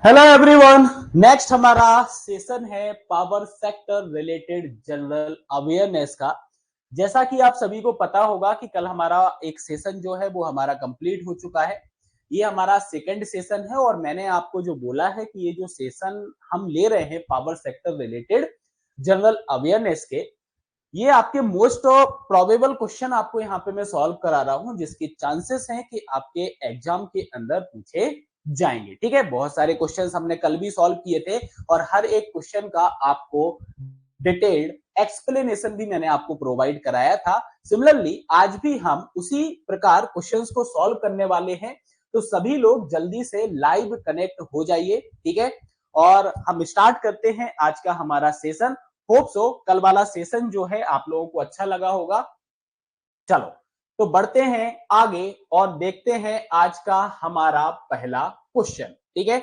Hello everyone. Next हमारा session है power sector related general awareness का। जैसा कि आप सभी को पता होगा कि कल हमारा एक सेशन जो है वो हमारा कंप्लीट हो चुका है। ये हमारा सेकंड सेशन है और मैंने आपको जो बोला है कि ये जो सेशन हम ले रहे हैं power sector related general awareness के, ये आपके मोस्ट प्रोबेबल क्वेश्चन आपको यहाँ पे मैं सॉल्व करा रहा हूँ, जिसके चांसेस हैं कि आपके एग्जाम के अंदर पूछे जाएंगे। ठीक है, बहुत सारे क्वेश्चंस हमने कल भी सॉल्व किए थे और हर एक क्वेश्चन का आपको डिटेल्ड एक्सप्लेनेशन भी मैंने आपको प्रोवाइड कराया था। सिमिलरली आज भी हम उसी प्रकार क्वेश्चंस को सॉल्व करने वाले हैं, तो सभी लोग जल्दी से लाइव कनेक्ट हो जाइए। ठीक है, और हम स्टार्ट करते हैं आज का हमारा सेशन। होप सो कल वाला सेशन जो है आप लोगों को अच्छा लगा होगा। चलो तो बढ़ते हैं आगे और देखते हैं आज का हमारा पहला क्वेश्चन। ठीक है,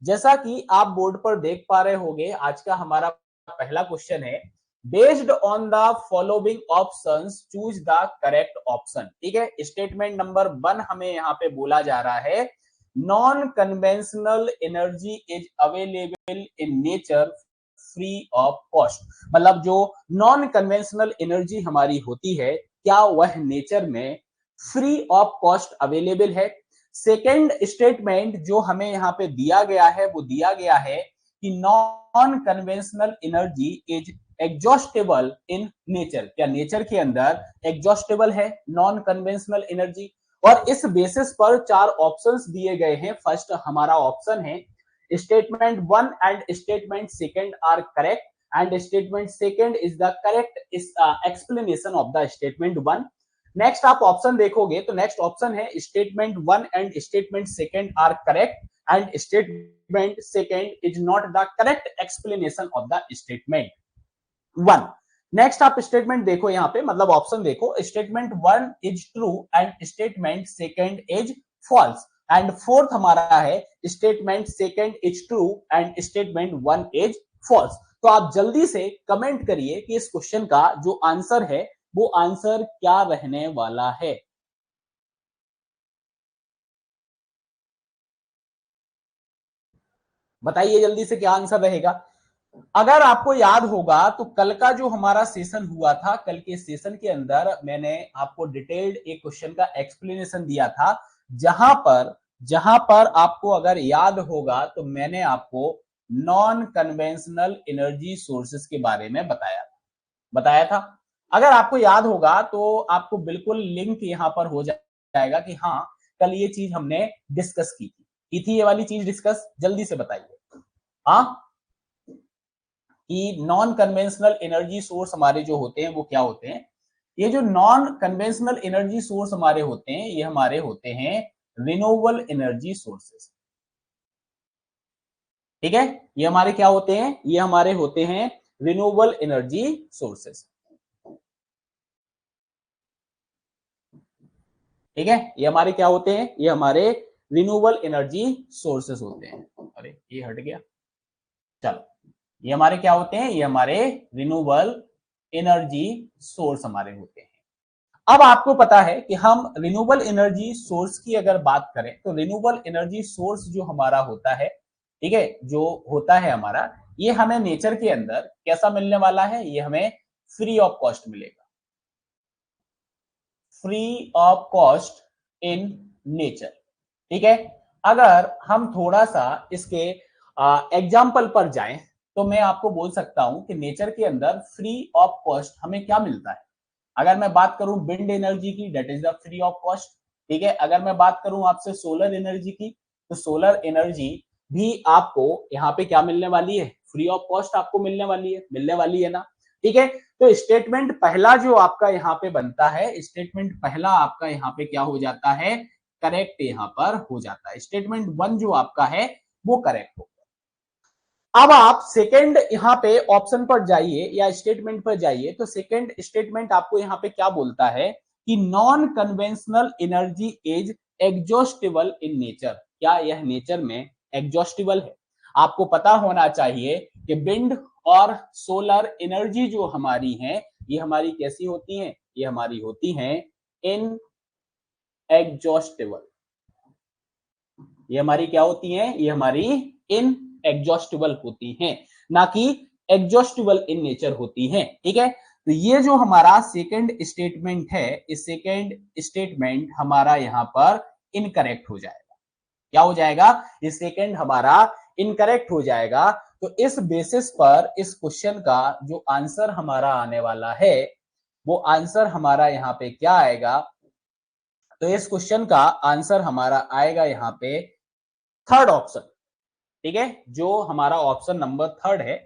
जैसा कि आप बोर्ड पर देख पा रहे होंगे, आज का हमारा पहला क्वेश्चन है based on the following options choose the correct option. ठीक है, स्टेटमेंट नंबर 1 हमें यहाँ पे बोला जा रहा है non conventional energy is available in nature free of cost. मतलब जो नॉन कन्वेंशनल एनर्जी हमारी होती है, क्या वह नेचर में फ्री ऑफ कॉस्ट अवेलेबल है। सेकेंड स्टेटमेंट जो हमें यहाँ पे दिया गया है वो दिया गया है कि non conventional energy is exhaustible in nature. क्या नेचर के अंदर एग्जॉस्टेबल है नॉन कन्वेंशनल एनर्जी। और इस बेसिस पर चार ऑप्शंस दिए गए हैं। फर्स्ट हमारा ऑप्शन है statement 1 and statement second are correct and statement second is the correct explanation of the statement 1। Next आप ऑप्शन देखोगे तो नेक्स्ट ऑप्शन है statement 1 and statement second are correct and statement second is not the correct explanation of the statement 1। Next आप statement देखो यहाँ पे, मतलब option देखो, statement 1 is true and statement second is false and fourth हमारा है statement second is true and statement 1 is false. तो आप जल्दी से कमेंट करिए कि इस क्वेश्चन का जो आंसर है वो आंसर क्या रहने वाला है। बताइए जल्दी से क्या आंसर रहेगा। अगर आपको याद होगा तो कल का जो हमारा सेशन हुआ था, कल के सेशन के अंदर मैंने आपको डिटेल्ड एक क्वेश्चन का एक्सप्लेनेशन दिया था, जहां पर आपको अगर याद होगा तो मैंने आपको नॉन कन्वेंशनल एनर्जी सोर्सेस के बारे में बताया था। अगर आपको याद होगा तो आपको बिल्कुल लिंक यहां पर हो जाएगा कि हाँ कल ये चीज हमने डिस्कस की थी ये वाली चीज डिस्कस। जल्दी से बताइए हाँ, कि नॉन कन्वेंशनल एनर्जी सोर्स हमारे जो होते हैं वो क्या होते हैं। ये जो नॉन कन्वेंशनल एनर्जी सोर्स हमारे होते हैं ये हमारे होते हैं रिन्यूएबल एनर्जी सोर्सेस। ठीक है, ये हमारे क्या होते हैं, ये हमारे होते हैं रिन्यूएबल एनर्जी सोर्सेस। ठीक है, ये हमारे क्या होते हैं, ये हमारे रिन्यूएबल एनर्जी सोर्सेस होते हैं। अरे ये हट गया, चलो ये हमारे क्या होते हैं, ये हमारे रिन्यूएबल एनर्जी सोर्स हमारे होते हैं। अब आपको पता है कि हम रिन्यूएबल एनर्जी सोर्स की अगर बात करें तो रिन्यूएबल एनर्जी सोर्स जो हमारा होता है, ठीक है, जो होता है हमारा, ये हमें नेचर के अंदर कैसा मिलने वाला है, ये हमें फ्री ऑफ कॉस्ट मिलेगा, free of cost in nature. ठीक है, अगर हम थोड़ा सा इसके एग्जाम्पल पर जाएं तो मैं आपको बोल सकता हूं कि नेचर के अंदर फ्री ऑफ कॉस्ट हमें क्या मिलता है। अगर मैं बात करूं विंड एनर्जी की, that is the free of cost. ठीक है, अगर मैं बात करूं आपसे सोलर एनर्जी की, तो सोलर एनर्जी भी आपको यहाँ पे क्या मिलने वाली है, फ्री ऑफ कॉस्ट आपको मिलने वाली है ना। ठीक है, तो स्टेटमेंट पहला जो आपका यहाँ पे बनता है, स्टेटमेंट पहला आपका यहाँ पे क्या हो जाता है, करेक्ट यहाँ पर हो जाता है। स्टेटमेंट 1 जो आपका है वो करेक्ट हो। अब आप सेकंड यहाँ पे ऑप्शन पर जाइए या स्टेटमेंट पर जाइए, तो सेकंड स्टेटमेंट आपको यहाँ पे क्या बोलता है कि non conventional energy is exhaustible in nature. क्या यह नेचर में एग्जॉस्टिबल है। आपको पता होना चाहिए कि विंड और सोलर एनर्जी जो हमारी है ये हमारी कैसी होती है, ये हमारी होती है इन एग्जॉस्टिबल। ये हमारी क्या होती है, ये हमारी इन एग्जॉस्टिबल होती हैं, ना कि एग्जॉस्टिबल इन नेचर होती हैं। ठीक है, तो ये जो हमारा सेकंड स्टेटमेंट है, इस सेकंड स्टेटमेंट हमारा यहां पर इनकरेक्ट हो जाएगा। क्या हो जाएगा? ये सेकंड हमारा इनकरेक्ट हो जाएगा। तो इस बेसिस पर इस क्वेश्चन का जो आंसर हमारा आने वाला है, वो आंसर हमारा यहाँ पे क्या आएगा? तो इस क्वेश्चन का आंसर हमारा आएगा यहाँ पे थर्ड ऑप्शन। ठीक है, जो हमारा ऑप्शन नंबर थर्ड है,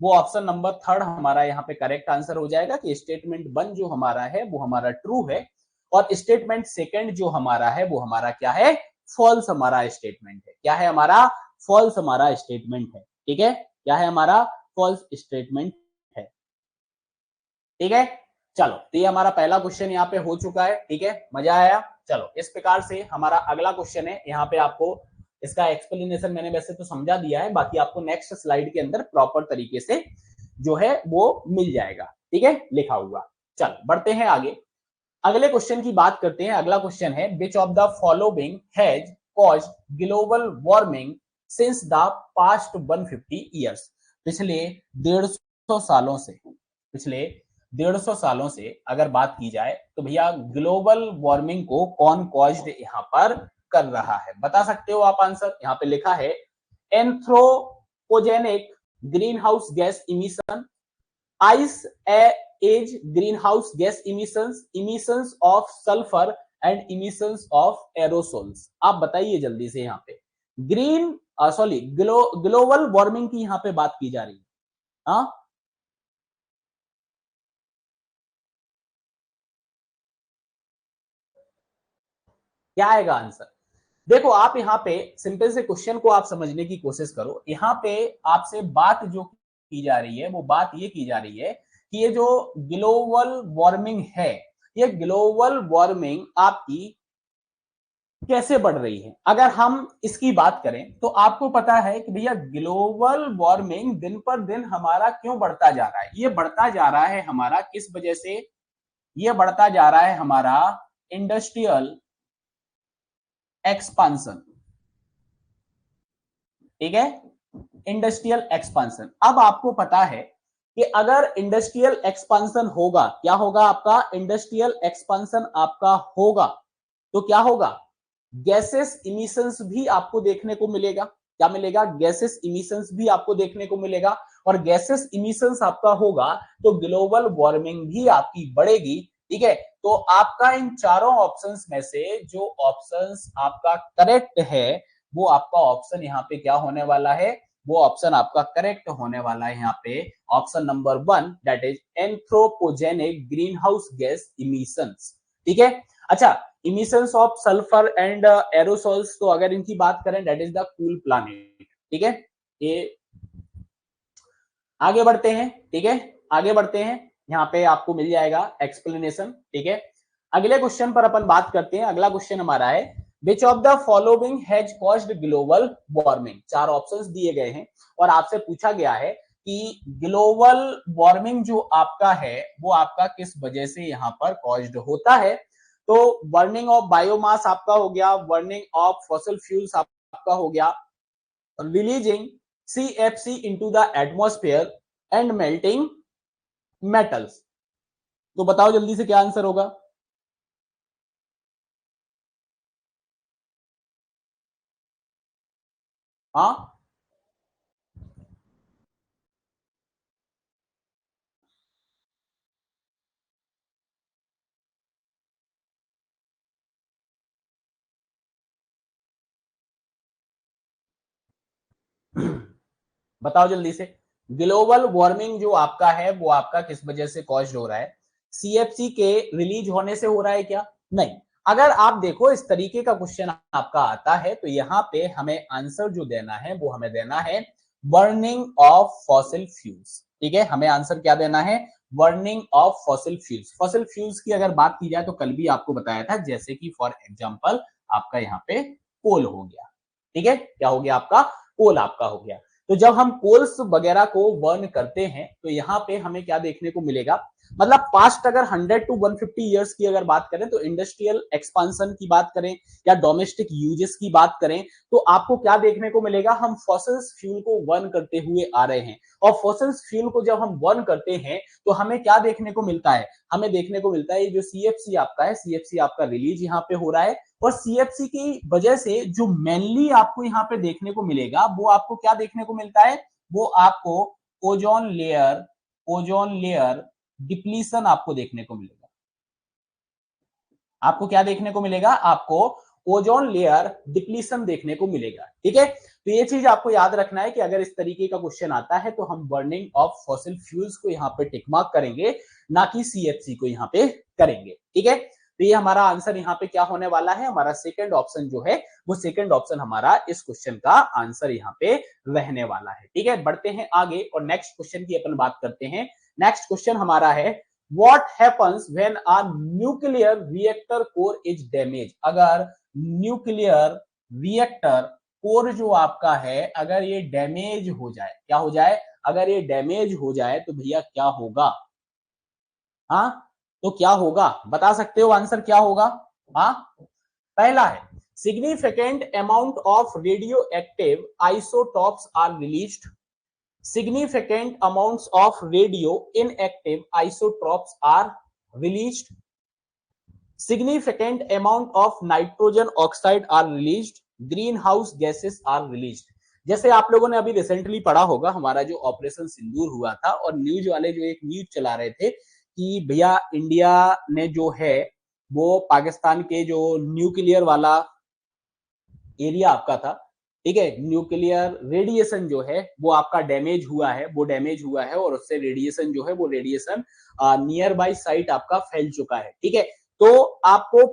वो ऑप्शन नंबर थर्ड हमारा यहाँ पे करेक्ट आंसर हो जाएगा कि स्टेटमेंट 1 जो हमारा है वो हमारा ट्रू है, और स्टेटमेंट सेकंड जो हमारा है वो हमारा क्या है? फॉल्स हमारा स्टेटमेंट है। क्या है हमारा? फॉल्स हमारा स्टेटमेंट है। ठीक है, क्या है हमारा? फॉल्स स्टेटमेंट है। ठीक है, चलो, तो ये हमारा पहला क्वेश्चन यहाँ पे हो चुका है। ठीक है, मजा आया? चलो, इस प्रकार से हमारा अगला क्वेश्चन है। यहाँ पे आपको इसका एक्सप्लेनेशन मैंने वैसे तो समझा दिया है, बाकी आपको नेक्स्ट स्लाइड के अंदर प्रॉपर तरीके से जो है वो मिल जाएगा। ठीक है, लिखा हुआ। चल बढ़ते हैं आगे, अगले क्वेश्चन की बात करते हैं। अगला क्वेश्चन है, which of the following has caused global warming since the past 150 years? पिछले 150 सालों से, पिछले 150 सालों से अगर बात की जाए तो भैया ग्लोबल वार्मिंग को कौन कॉज्ड यहाँ पर कर रहा है? बता सकते हो आप आंसर? यहाँ पे लिखा है anthropogenic green house gas emission, ice age green house gas emissions, emissions of sulphur and emissions of aerosols. आप बताइए जल्दी से। यहाँ पे ग्रीन सॉरी ग्लोबल वार्मिंग की यहाँ पे बात की जा रही है। हाँ, क्या आएगा आंसर? देखो, आप यहाँ पे सिंपल से क्वेश्चन को आप समझने की कोशिश करो। यहाँ पे आपसे बात जो की जा रही है, वो बात ये की जा रही है कि ये जो ग्लोबल वार्मिंग है, ये ग्लोबल वार्मिंग आपकी कैसे बढ़ रही है। अगर हम इसकी बात करें तो आपको पता है कि भैया ग्लोबल वार्मिंग दिन पर दिन हमारा क्यों बढ़ता जा रहा है? ये बढ़ता जा रहा है हमारा किस वजह से? ये बढ़ता जा रहा है हमारा इंडस्ट्रियल एक्सपांसन। ठीक है, इंडस्ट्रियल एक्सपांसन। अब आपको पता है कि अगर इंडस्ट्रियल एक्सपांसन होगा, क्या होगा आपका? इंडस्ट्रियल एक्सपांसन आपका होगा तो क्या होगा? गैसेस इमिशंस भी आपको देखने को मिलेगा। क्या मिलेगा? गैसेस इमिशंस भी आपको देखने को मिलेगा, और गैसेस इमिशंस आपका होगा तो ग्लोबल वार्मिंग भी आपकी बढ़ेगी। ठीक है, तो आपका इन चारों ऑप्शंस में से जो ऑप्शंस आपका करेक्ट है, वो आपका ऑप्शन यहाँ पे क्या होने वाला है? वो ऑप्शन आपका करेक्ट होने वाला है यहाँ पे option number 1, that is anthropogenic green house gas emissions. ठीक है, अच्छा, emissions of sulphur and aerosols, तो अगर इनकी बात करें that is the cool planet. ठीक है, ये आगे बढ़ते हैं। ठीक है, आगे बढ़ते हैं, यहाँ पे आपको मिल जाएगा एक्सप्लेनेशन। ठीक है, अगले क्वेश्चन पर अपन बात करते हैं। अगला क्वेश्चन हमारा है, which of the following has caused global warming? चार ऑप्शंस दिए गए हैं और आपसे पूछा गया है कि ग्लोबल वार्मिंग जो आपका है वो आपका किस वजह से यहाँ पर कॉज्ड होता है? तो बर्निंग ऑफ बायोमास आपका हो गया, बर्निंग ऑफ फॉसिल फ्यूल्स आपका हो गया, releasing CFC into the atmosphere and melting metals। तो बताओ जल्दी से क्या आंसर होगा? हाँ, बताओ जल्दी से। ग्लोबल वार्मिंग जो आपका है वो आपका किस वजह से कॉज्ड हो रहा है? CFC के रिलीज होने से हो रहा है क्या? नहीं। अगर आप देखो इस तरीके का क्वेश्चन आपका आता है तो यहाँ पे हमें आंसर जो देना है वो हमें देना है बर्निंग ऑफ फॉसिल फ्यूल्स। ठीक है, हमें आंसर क्या देना है? Burning of fossil fuels. Fossil fuels की अगर बात की जाए तो कल भी आपको बताया था, जैसे कि फॉर एग्जांपल आपका यहाँ पे कोल हो गया। ठीक है, क्या हो गया आपका? कोल आपका हो गया। तो जब हम कोल्स वगैरह को बर्न करते हैं तो यहाँ पे हमें क्या देखने को मिलेगा? मतलब पास्ट अगर 100 to 150 ईयर्स की अगर बात करें तो इंडस्ट्रियल एक्सपांशन की बात करें या डोमेस्टिक यूजेस की बात करें तो आपको क्या देखने को मिलेगा, हम फॉसिल्स फ्यूल को बर्न करते हुए आ रहे हैं। और फॉसिल्स फ्यूल को जब हम बर्न करते हैं तो हमें क्या देखने को मिलता है, हमें देखने को मिलता है जो सीएफसी आपका है, सीएफसी आपका रिलीज यहाँ पे हो रहा है। और सीएफसी की वजह से जो मेनली आपको यहाँ पे देखने को मिलेगा वो आपको क्या देखने को मिलता है, वो आपको ओजोन लेयर डिप्लीशन आपको देखने को मिलेगा। आपको क्या देखने को मिलेगा, आपको ओजोन लेयर डिप्लीशन देखने को मिलेगा। ठीक है, तो ये चीज आपको याद रखना है कि अगर इस तरीके का क्वेश्चन आता है तो हम बर्निंग ऑफ फॉसिल फ्यूल्स को यहाँ पे टिक मार्क करेंगे, ना कि सीएफसी को यहाँ पे करेंगे। ठीक है, तो ये हमारा आंसर यहाँ पे क्या होने वाला है, हमारा सेकंड ऑप्शन जो है वो सेकंड ऑप्शन हमारा इस क्वेश्चन का आंसर यहाँ पे रहने वाला है। ठीक है, बढ़ते हैं आगे और नेक्स्ट क्वेश्चन की अपन बात करते हैं। नेक्स्ट क्वेश्चन हमारा है What happens when a nuclear reactor core is damaged? अगर न्यूक्लियर रिएक्टर कोर जो आपका है अगर ये डैमेज हो जाए, क्या हो जाए, अगर ये डैमेज हो जाए तो भैया क्या होगा, हाँ तो क्या होगा बता सकते हो, आंसर क्या होगा। हाँ, पहला है significant amount of radio active isotopes are released, significant amounts of radioactive isotopes are released, significant amount of nitrogen oxide are released, greenhouse gases are released। जैसे आप लोगों ने अभी रिसेंटली पढ़ा होगा हमारा जो ऑपरेशन सिंदूर हुआ था और न्यूज वाले जो एक न्यूज चला रहे थे कि भैया इंडिया ने जो है वो पाकिस्तान के जो न्यूक्लियर वाला एरिया आपका था, ठीक है, न्यूक्लियर रेडिएशन जो है वो आपका डैमेज हुआ है, वो डैमेज हुआ है और उससे रेडिएशन जो है वो रेडिएशन नियर बाय साइट आपका फैल चुका है। ठीक है, तो आपको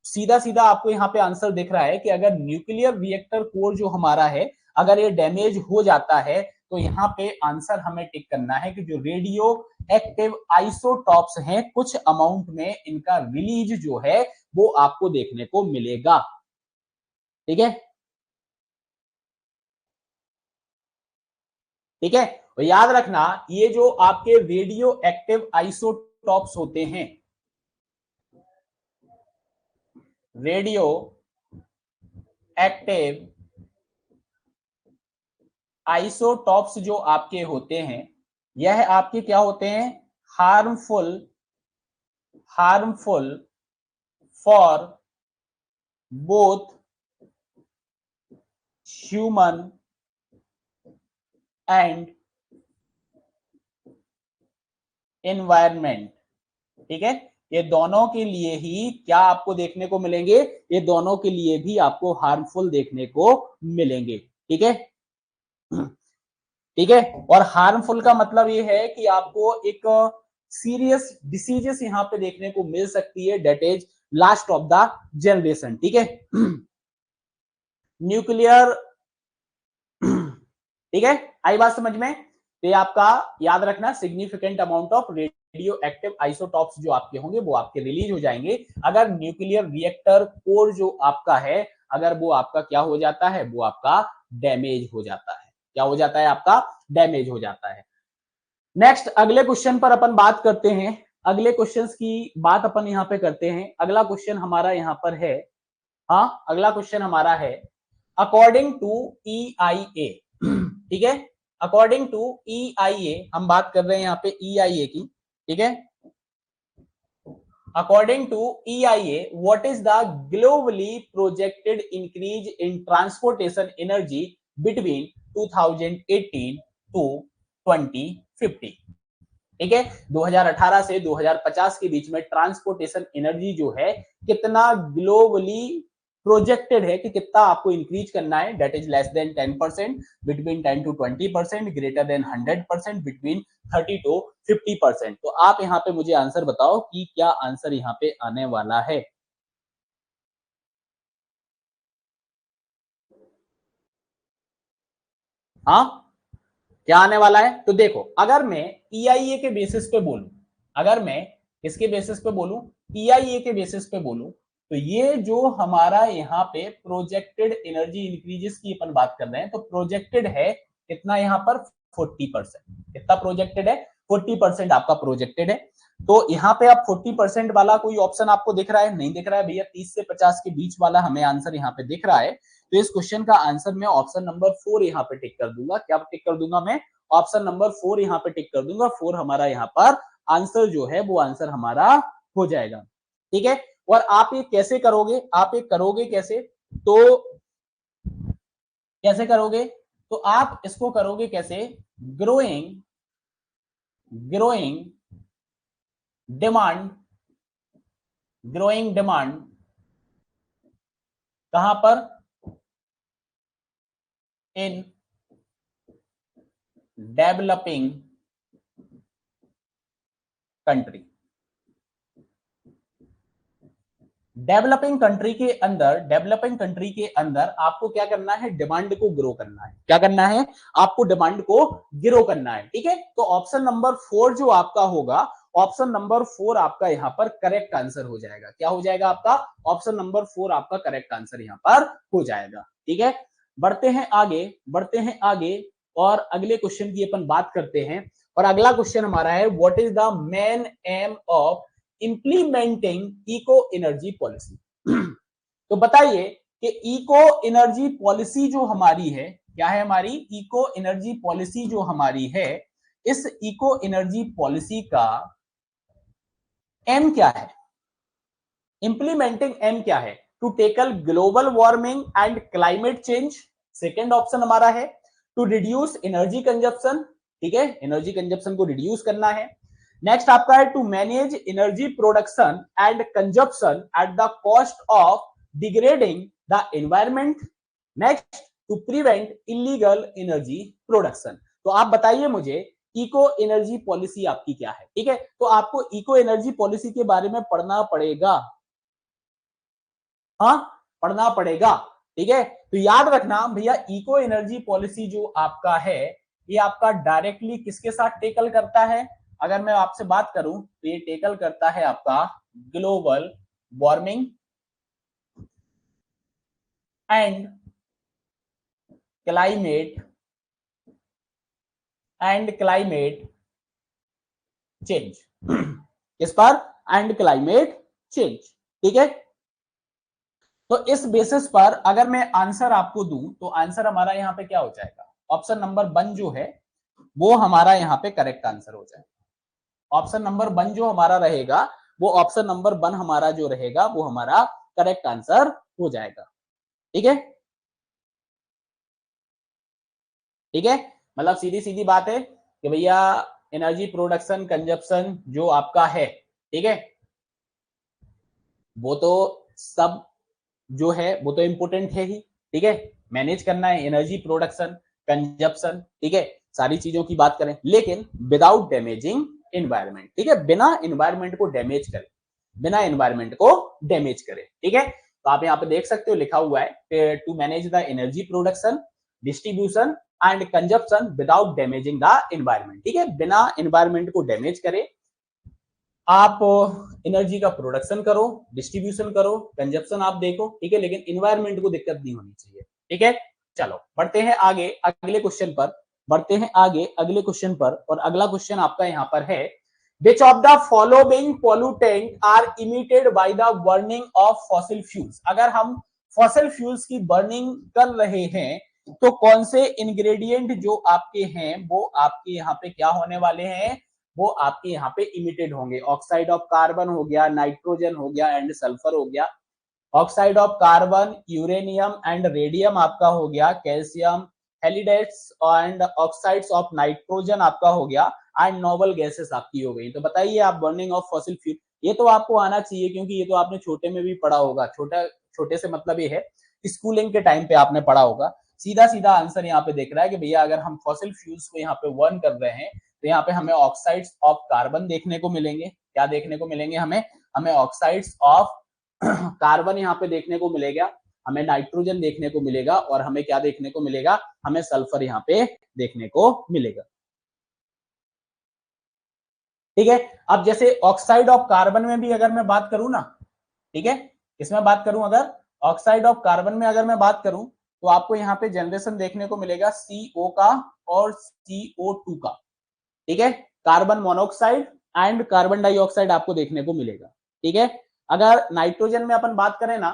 सीधा सीधा आपको यहाँ पे आंसर दिख रहा है कि अगर न्यूक्लियर रिएक्टर कोर जो हमारा है अगर ये डैमेज हो जाता है तो यहाँ पे आंसर हमें टिक करना है कि जो रेडियो एक्टिव आइसोटॉप्स हैं कुछ अमाउंट में इनका रिलीज जो है वो आपको देखने को मिलेगा। ठीक है, ठीक है, तो याद रखना ये जो आपके रेडियो एक्टिव आइसोटॉप्स होते हैं, रेडियो एक्टिव आइसोटॉप्स जो आपके होते हैं यह आपके क्या होते हैं, harmful for both human and environment. ठीक है, ये दोनों के लिए ही क्या आपको देखने को मिलेंगे, ये दोनों के लिए भी आपको हार्मफुल देखने को मिलेंगे। ठीक है, ठीक है, और हार्मफुल का मतलब ये है कि आपको एक सीरियस डिसीजेस यहां पे देखने को मिल सकती है, that is last of the generation. ठीक है, न्यूक्लियर, ठीक है, आई बात समझ में, तो ये आपका याद रखना significant amount of radio active isotopes जो आपके होंगे वो आपके रिलीज हो जाएंगे अगर न्यूक्लियर रिएक्टर कोर जो आपका है अगर वो आपका क्या हो जाता है, वो आपका डैमेज हो जाता है, क्या हो जाता है, आपका डैमेज हो जाता है। नेक्स्ट अगले क्वेश्चन पर अपन बात करते हैं, अगले क्वेश्चंस की बात अपन यहाँ पे करते हैं। अगला क्वेश्चन हमारा यहाँ पर है, हाँ अगला क्वेश्चन हमारा है अकॉर्डिंग टू EIA, ठीक है, अकॉर्डिंग टू EIA हम बात कर रहे हैं यहाँ पे EIA की। ठीक है, according to EIA what is the globally projected increase in transportation energy between 2018 to 2050। ठीक है, 2018 से 2050 के बीच में ट्रांसपोर्टेशन एनर्जी जो है कितना ग्लोबली प्रोजेक्टेड है कि कितना आपको इंक्रीज करना है, that is less than 10%, between 10 to 20%, greater than 100%, between 30 to 50%। तो आप यहाँ पे मुझे आंसर बताओ कि क्या आंसर यहाँ पे आने वाला है। हाँ, क्या आने वाला है, तो देखो अगर मैं EIA के बेसिस पे बोलूं, अगर मैं इसके बेसिस पे बोलूं, EIA के बेसिस पे बोलूं तो ये जो हमारा यहाँ पे प्रोजेक्टेड एनर्जी इंक्रीजेस की अपन बात कर रहे हैं तो प्रोजेक्टेड है कितना यहाँ पर 40%, कितना प्रोजेक्टेड है 40% आपका प्रोजेक्टेड है। तो यहाँ पे आप 40% वाला कोई ऑप्शन आपको दिख रहा है? नहीं दिख रहा है भैया, 30 से 50 के बीच वाला हमें आंसर यहाँ पे दिख रहा है। तो इस क्वेश्चन का आंसर मैं ऑप्शन नंबर 4 यहाँ पे टिक कर दूंगा। क्या टिक कर दूंगा मैं? ऑप्शन नंबर 4 यहाँ पे टिक कर दूंगा। 4 हमारा यहाँ पर आंसर जो है वो आंसर हमारा हो जाएगा। ठीक है, और आप ये कैसे करोगे? आप ये करोगे कैसे? तो कैसे करोगे? तो आप इसको करोगे कैसे? ग्रोइंग डिमांड, ग्रोइंग डिमांड कहां पर? In developing country. Developing country के अंदर, डेवलपिंग कंट्री के अंदर आपको क्या करना है? डिमांड को ग्रो करना है। क्या करना है? आपको डिमांड को ग्रो करना है। ठीक है, तो ऑप्शन नंबर 4 जो आपका होगा, ऑप्शन नंबर 4 आपका यहाँ पर करेक्ट आंसर हो जाएगा। क्या हो जाएगा आपका? ऑप्शन नंबर 4 आपका करेक्ट आंसर यहाँ पर हो जाएगा। ठीक है, बढ़ते हैं आगे, बढ़ते हैं आगे और अगले क्वेश्चन की अपन बात करते हैं। और अगला क्वेश्चन हमारा है, what is the main aim of implementing eco energy policy. तो बताइए कि इको एनर्जी पॉलिसी जो हमारी है, क्या है हमारी? इको एनर्जी पॉलिसी जो हमारी है, इस इको एनर्जी पॉलिसी का एम क्या है? इंप्लीमेंटिंग एम क्या है? To tackle global warming and climate change, second option हमारा है। टू रिड्यूस एनर्जी कंजप्शन, ठीक है, एनर्जी कंजप्शन को रिड्यूस करना है। नेक्स्ट आपका है to manage energy production and consumption at the cost of degrading the environment. Next to prevent illegal energy production. तो आप बताइए मुझे इको एनर्जी पॉलिसी आपकी क्या है? ठीक है, तो आपको इको एनर्जी पॉलिसी के बारे में पढ़ना पड़ेगा। हाँ, पढ़ना पड़ेगा। ठीक है, तो याद रखना भैया, इको एनर्जी पॉलिसी जो आपका है, ये आपका डायरेक्टली किसके साथ टेकल करता है? अगर मैं आपसे बात करूं तो ये टेकल करता है आपका global warming and climate change. इस पर एंड क्लाइमेट चेंज। ठीक है, तो इस बेसिस पर अगर मैं आंसर आपको दूं तो आंसर हमारा यहाँ पे क्या हो जाएगा? ऑप्शन नंबर 1 जो है वो हमारा यहाँ पे करेक्ट आंसर हो जाएगा। ऑप्शन नंबर 1 जो हमारा रहेगा, वो ऑप्शन नंबर 1 हमारा जो रहेगा वो हमारा करेक्ट आंसर हो जाएगा। ठीक है, ठीक है, मतलब सीधी सीधी बात है कि भैया एनर्जी प्रोडक्शन कंजप्शन जो आपका है, ठीक है, वो तो सब जो है वो तो इंपोर्टेंट है ही। ठीक है, मैनेज करना है एनर्जी प्रोडक्शन कंजप्शन, ठीक है, सारी चीजों की बात करें, लेकिन विदाउट डैमेजिंग एनवायरमेंट। ठीक है, बिना एनवायरमेंट को डैमेज करे, बिना एनवायरमेंट को डैमेज करे। ठीक है, तो आप यहाँ पे देख सकते हो लिखा हुआ है to manage the energy production distribution and consumption without damaging the environment. ठीक है, बिना एनवायरमेंट को डैमेज करे आप एनर्जी का प्रोडक्शन करो, डिस्ट्रीब्यूशन करो, कंजप्शन आप देखो। ठीक है, लेकिन एनवायरमेंट को दिक्कत नहीं होनी चाहिए। ठीक है, चलो बढ़ते हैं आगे अगले क्वेश्चन पर, बढ़ते हैं आगे अगले क्वेश्चन पर। और अगला क्वेश्चन आपका यहाँ पर है, which of the following pollutant are emitted by the burning of fossil fuels। अगर हम फॉसिल फ्यूल्स की बर्निंग कर रहे हैं तो कौन से इंग्रेडिएंट जो आपके हैं वो आपके यहाँ पे क्या होने वाले हैं? वो आपके यहाँ पे इमिटेड होंगे। ऑक्साइड ऑफ कार्बन हो गया, नाइट्रोजन हो गया एंड सल्फर हो गया। Oxide of carbon, uranium and radium आपका हो गया, calcium, halides and oxides of nitrogen आपका हो गया एंड नोबल गैसेस आपकी हो गई। तो बताइए आप बर्निंग ऑफ फॉसिल फ्यूल, ये तो आपको आना चाहिए क्योंकि ये तो आपने छोटे में भी पढ़ा होगा। छोटा छोटे से मतलब ये है स्कूलिंग के टाइम पे आपने पढ़ा होगा। सीधा सीधा आंसर यहाँ पे देख रहा है कि भैया अगर हम फॉसिल फ्यूल्स को यहाँ पे बर्न कर रहे हैं तो यहाँ पे हमें ऑक्साइड्स ऑफ कार्बन देखने को मिलेंगे। क्या देखने को मिलेंगे? हमें ऑक्साइड्स ऑफ कार्बन यहाँ पे देखने को मिलेगा, हमें नाइट्रोजन देखने को मिलेगा और हमें क्या देखने को मिलेगा? हमें सल्फर यहाँ पे देखने को मिलेगा। ठीक है, अब जैसे ऑक्साइड ऑफ कार्बन में भी अगर मैं बात करूं ना, ठीक है, इसमें बात करूं, अगर ऑक्साइड ऑफ कार्बन में अगर मैं बात करूं तो आपको यहाँ पे जनरेशन देखने को मिलेगा CO का और CO2 का। ठीक है, carbon monoxide and carbon dioxide आपको देखने को मिलेगा। ठीक है, अगर नाइट्रोजन में अपन बात करें ना,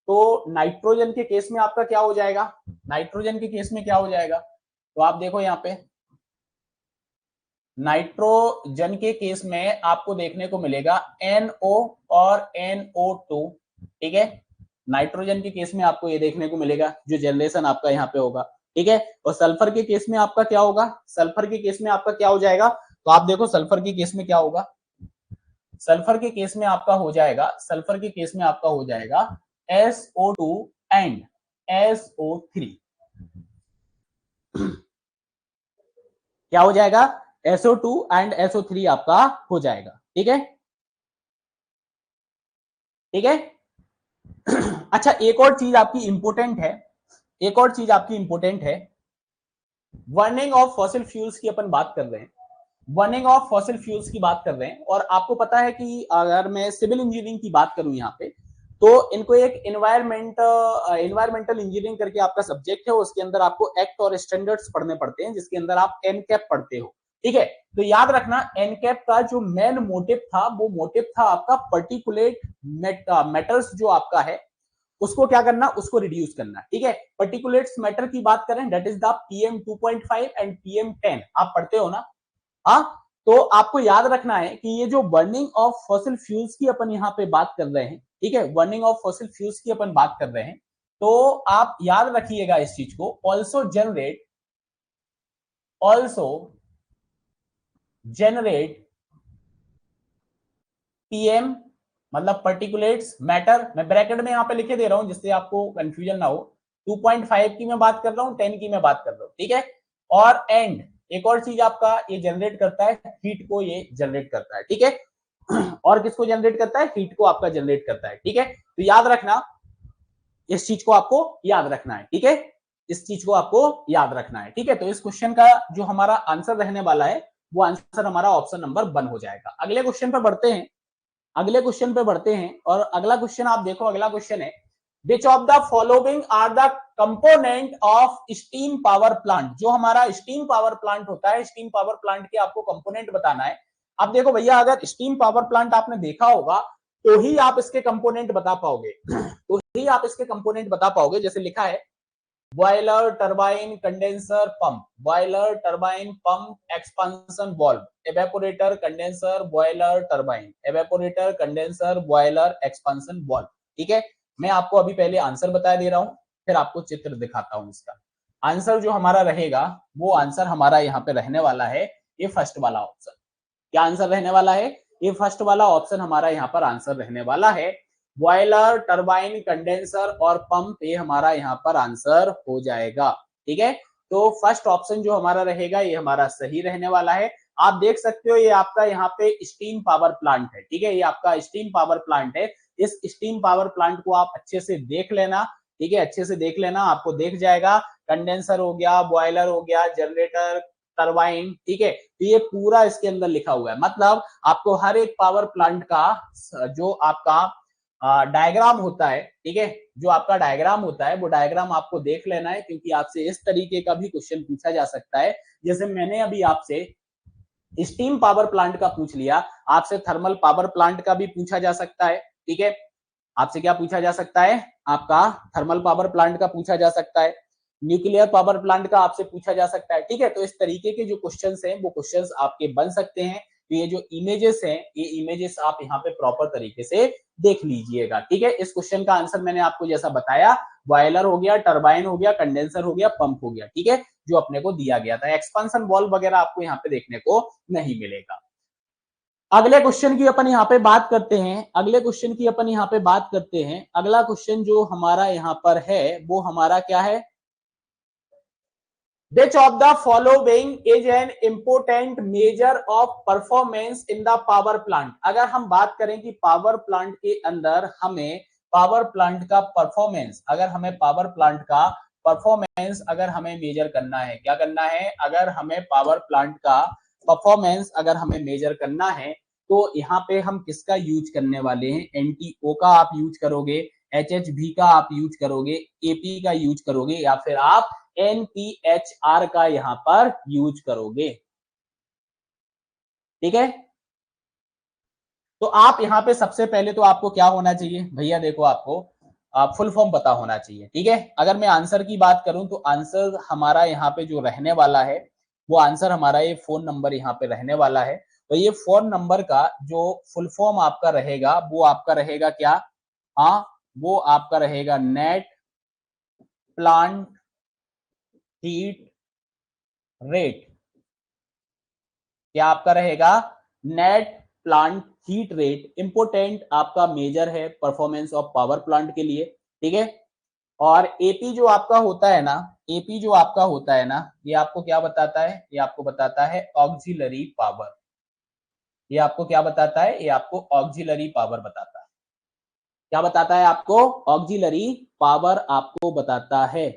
तो नाइट्रोजन के केस में आपका क्या हो जाएगा, नाइट्रोजन के केस में क्या हो जाएगा, तो आप देखो यहाँ पे नाइट्रोजन के केस में आपको देखने को मिलेगा NO और NO2। ठीक है, नाइट्रोजन के केस में आपको ये देखने को मिलेगा जो जनरेशन आपका यहाँ पे होगा। ठीक है, और सल्फर के केस में आपका क्या होगा, सल्फर के केस में आपका क्या हो जाएगा, तो आप देखो सल्फर के केस में क्या होगा, सल्फर के केस में आपका हो जाएगा, सल्फर के केस में आपका हो जाएगा SO2 एंड SO3। क्या हो जाएगा, SO2 एंड SO3 आपका हो जाएगा। ठीक है, ठीक है। अच्छा, एक और चीज आपकी इंपोर्टेंट है, एक और चीज आपकी इंपोर्टेंट है, बर्निंग ऑफ फॉसिल फ्यूल्स की अपन बात कर रहे हैं, बर्निंग ऑफ फॉसिल फ्यूल्स की बात कर रहे हैं। और आपको पता है कि अगर मैं सिविल इंजीनियरिंग की बात करूं यहाँ पे, तो इनको एक इन्वायरमेंटल इंजीनियरिंग करके आपका सब्जेक्ट है, उसके अंदर आपको एक्ट और स्टैंडर्ड्स पढ़ने पड़ते हैं, जिसके अंदर आप एनकैप पढ़ते हो। ठीक है, तो याद रखना एनकैप का जो मेन मोटिव था, वो मोटिव था आपका पर्टिकुलेट मेटल्स जो आपका है उसको क्या करना, उसको रिड्यूस करना। ठीक है, पर्टिकुलेट्स मैटर की बात करें, that is the PM 2.5 and PM 10, आप पढ़ते हो ना। हाँ, तो आपको याद रखना है कि ये जो बर्निंग ऑफ फॉसिल फ्यूल्स की अपन यहाँ पे बात कर रहे हैं, ठीक है, बर्निंग ऑफ फॉसिल फ्यूल्स की अपन बात कर रहे हैं, तो आप याद रखिएगा इस चीज को, ऑल्सो जनरेट PM मतलब पर्टिकुलेट्स मैटर, मैं ब्रैकेट में यहाँ पे लिखे दे रहा हूं जिससे आपको कंफ्यूजन ना हो, 2.5 की मैं बात कर रहा हूँ, 10 की मैं बात कर रहा हूँ। ठीक है, और एंड एक और चीज आपका ये जनरेट करता है, हीट को ये जनरेट करता है। ठीक है, और किसको जनरेट करता है, हीट को आपका जनरेट करता है। ठीक है, तो याद रखना, इस चीज को आपको याद रखना है। ठीक है, इस चीज को आपको याद रखना है। ठीक है, तो इस क्वेश्चन का जो हमारा आंसर रहने वाला है, वो आंसर हमारा ऑप्शन नंबर 1 हो जाएगा। अगले क्वेश्चन पर बढ़ते हैं, अगले क्वेश्चन पे बढ़ते हैं, और अगला क्वेश्चन आप देखो, अगला क्वेश्चन है, which of the following are the component of steam power plant. जो हमारा स्टीम पावर प्लांट होता है, स्टीम पावर प्लांट के आपको कंपोनेंट बताना है। आप देखो भैया, अगर स्टीम पावर प्लांट आपने देखा होगा तो ही आप इसके कंपोनेंट बता पाओगे, तो ही आप इसके कंपोनेंट बता पाओगे। जैसे लिखा है boiler, turbine, condenser, pump, boiler, turbine, pump, expansion valve, evaporator, condenser, boiler, turbine, evaporator, condenser, boiler, expansion valve. ठीक है, मैं आपको अभी पहले आंसर बता दे रहा हूं, फिर आपको चित्र दिखाता हूं इसका। आंसर जो हमारा रहेगा, वो आंसर हमारा यहाँ पे रहने वाला है ये फर्स्ट वाला ऑप्शन। क्या आंसर रहने वाला है, ये फर्स्ट वाला ऑप्शन हमारा यहाँ पर आंसर रहने वाला है। बॉयलर, टरबाइन, कंडेंसर और पंप, ये हमारा यहाँ पर आंसर हो जाएगा। ठीक है, तो फर्स्ट ऑप्शन जो हमारा रहेगा ये हमारा सही रहने वाला है। आप देख सकते हो ये आपका यहाँ पे स्टीम पावर प्लांट है। ठीक है, ये आपका स्टीम पावर प्लांट है। इस स्टीम पावर प्लांट को आप अच्छे से देख लेना। ठीक है, अच्छे से देख लेना, आपको देख जाएगा कंडेंसर हो गया, बॉयलर हो गया, जनरेटर, टरबाइन। ठीक है, तो ये पूरा इसके अंदर लिखा हुआ है। मतलब आपको हर एक पावर प्लांट का जो आपका डायग्राम होता है, ठीक है, जो आपका डायग्राम होता है वो डायग्राम आपको देख लेना है, क्योंकि आपसे इस तरीके का भी क्वेश्चन पूछा जा सकता है। जैसे मैंने अभी आपसे स्टीम पावर प्लांट का पूछ लिया, आपसे थर्मल पावर प्लांट का भी पूछा जा सकता है। ठीक है, आपसे क्या पूछा जा सकता है, आपका थर्मल पावर प्लांट का पूछा जा सकता है, न्यूक्लियर पावर प्लांट का आपसे पूछा जा सकता है। ठीक है, तो इस तरीके के जो क्वेश्चंस हैं वो क्वेश्चंस आपके बन सकते हैं। तो ये जो इमेजेस हैं, ये इमेजेस आप यहाँ पे प्रॉपर तरीके से देख लीजिएगा। ठीक है, इस क्वेश्चन का आंसर मैंने आपको जैसा बताया, बॉयलर हो गया, टरबाइन हो गया, कंडेंसर हो गया, पंप हो गया। ठीक है, जो अपने को दिया गया था। एक्सपांशन वॉल्व वगैरह आपको यहाँ पे देखने को नहीं मिलेगा। अगले क्वेश्चन की अपन यहाँ पे बात करते हैं, अगले क्वेश्चन की अपन यहाँ पे बात करते हैं। अगला क्वेश्चन जो हमारा यहाँ पर है वो हमारा क्या है, Which of the following is an important measure of performance in the power plant? अगर हम बात करें कि पावर प्लांट के अंदर हमें पावर प्लांट का परफॉर्मेंस, अगर हमें पावर प्लांट का परफॉर्मेंस अगर हमें मेजर करना है, क्या करना है, अगर हमें पावर प्लांट का परफॉर्मेंस अगर हमें मेजर करना है, तो यहाँ पे हम किसका यूज करने वाले हैं, NTO का आप यूज करोगे, HHV का आप यूज करोगे, AP का यूज करोगे, या फिर आप NPHR का यहां पर यूज करोगे। ठीक है। तो आप यहाँ पे सबसे पहले तो आपको क्या होना चाहिए भैया, देखो आपको फुल फॉर्म पता होना चाहिए, ठीक है। अगर मैं आंसर की बात करूं तो आंसर हमारा यहाँ पे जो रहने वाला है वो आंसर हमारा ये फोन नंबर यहाँ पे रहने वाला है। तो ये फोन नंबर का जो फुल फॉर्म आपका रहेगा वो आपका रहेगा क्या, हाँ वो आपका रहेगा नेट प्लांट हीट रेट। क्या आपका रहेगा, net plant heat rate. Important आपका मेजर है परफॉर्मेंस ऑफ पावर प्लांट के लिए, ठीक है। और एपी जो आपका होता है ना, एपी जो आपका होता है ना, ये आपको क्या बताता है, ये आपको बताता है ऑक्सिलरी पावर। ये आपको क्या बताता है, ये आपको ऑक्सिलरी पावर बताता है। क्या बताता है आपको, ऑक्सिलरी पावर आपको बताता है,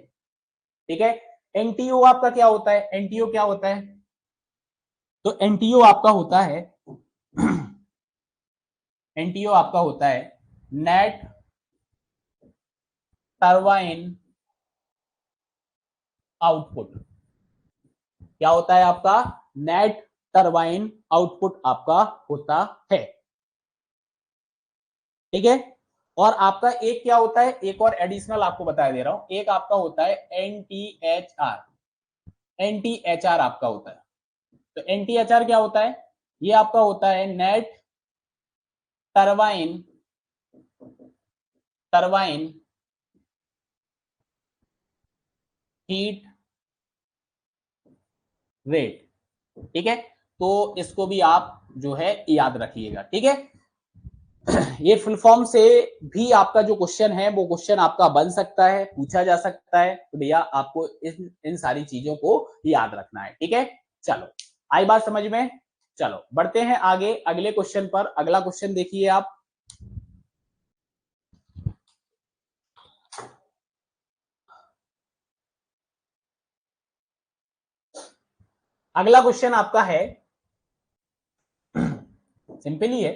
ठीक है। एनटीओ आपका क्या होता है, एनटीओ क्या होता है, तो एनटीओ आपका होता है एनटीओ आपका होता है नेट टरबाइन आउटपुट। क्या होता है आपका, नेट टरबाइन आउटपुट आपका होता है, ठीक है। और आपका एक क्या होता है, एक और एडिशनल आपको बता दे रहा हूं, एक आपका होता है एनटीएचआर। एनटीएचआर आपका होता है, तो एनटीएचआर क्या होता है, ये आपका होता है net turbine turbine heat rate, ठीक है। तो इसको भी आप जो है याद रखिएगा, ठीक है। ये फुल फॉर्म से भी आपका जो क्वेश्चन है वो क्वेश्चन आपका बन सकता है, पूछा जा सकता है। तो भैया आपको इन सारी चीजों को याद रखना है, ठीक है। चलो आई बात समझ में। चलो बढ़ते हैं आगे अगले क्वेश्चन पर। अगला क्वेश्चन देखिए आप, अगला क्वेश्चन आपका है, सिंपल ही है,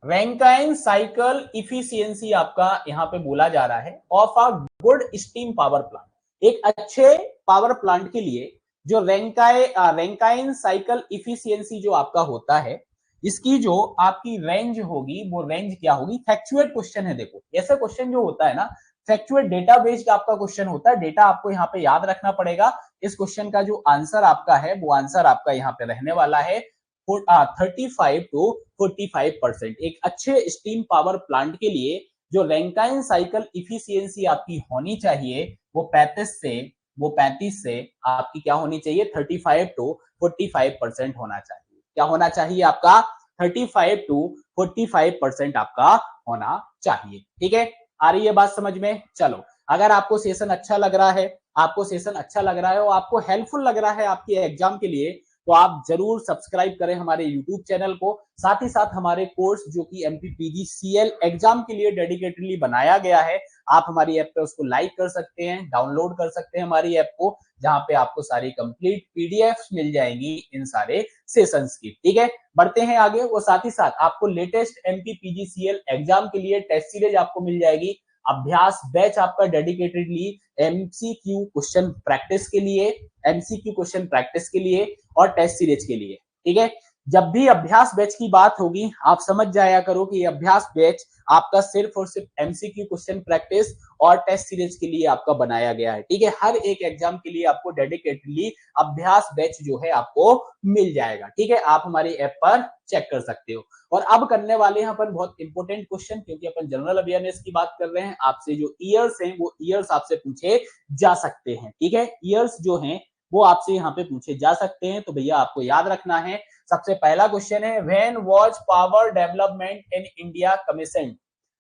रैंकाइन साइकिल इफिशियंसी आपका यहां पे बोला जा रहा है of a good steam power plant. एक अच्छे पावर प्लांट के लिए जो रैंकाइन साइकिल इफिशियंसी जो आपका होता है, इसकी जो आपकी रेंज होगी वो रेंज क्या होगी। फैक्चुएट क्वेश्चन है, देखो ऐसा क्वेश्चन जो होता है ना, फैक्चुएट डेटा बेस्ड आपका क्वेश्चन होता है। डेटा आपको यहाँ पे याद रखना पड़ेगा। इस क्वेश्चन का जो आंसर आपका है वो आंसर आपका यहाँ पे रहने वाला है 35 टू 45%। एक अच्छे स्टीम पावर प्लांट के लिए जो रैंकाइन साइकिल इफिशियंसी आपकी होनी चाहिए वो 35 से आपकी क्या होनी चाहिए, 35 टू 45% होना चाहिए। क्या होना चाहिए आपका, 35 टू 45% आपका होना चाहिए, ठीक है। आ रही है बात समझ में। चलो अगर आपको सेशन अच्छा लग रहा है, आपको सेशन अच्छा लग रहा है और आपको हेल्पफुल लग रहा है आपके एग्जाम के लिए, तो आप जरूर सब्सक्राइब करें हमारे यूट्यूब चैनल को। साथ ही साथ हमारे कोर्स जो कि एमपीपीजीसीएल एग्जाम के लिए डेडिकेटली बनाया गया है, आप हमारी ऐप पे उसको लाइक कर सकते हैं, डाउनलोड कर सकते हैं हमारी ऐप को, जहां पे आपको सारी कंप्लीट पीडीएफ मिल जाएंगी इन सारे सेशंस की, ठीक है। बढ़ते हैं आगे। वो साथ ही साथ आपको लेटेस्ट एमपीपीजीसीएल एग्जाम के लिए टेस्ट सीरीज आपको मिल जाएगी। अभ्यास बैच आपका डेडिकेटेडली एमसीक्यू क्वेश्चन प्रैक्टिस के लिए, एमसीक्यू क्वेश्चन प्रैक्टिस के लिए और टेस्ट सीरीज के लिए, ठीक है। जब भी अभ्यास बैच की बात होगी आप समझ जाया करो कि अभ्यास बैच आपका सिर्फ और सिर्फ एमसीक्यू क्वेश्चन प्रैक्टिस और टेस्ट सीरीज के लिए आपका बनाया गया है, ठीक है। हर एक एग्जाम के लिए आपको डेडिकेटली अभ्यास बैच जो है आपको मिल जाएगा, ठीक है। आप हमारी ऐप पर चेक कर सकते हो। और अब करने वाले हैं अपन बहुत इंपॉर्टेंट क्वेश्चन, क्योंकि अपन जनरल अवेयरनेस की बात कर रहे हैं। आपसे जो ईयर्स हैं वो ईयर्स आपसे पूछे जा सकते हैं, ठीक है। ईयर्स जो हैं वो आपसे यहाँ पे पूछे जा सकते हैं। तो भैया आपको याद रखना है, सबसे पहला क्वेश्चन है when was power development in India commission,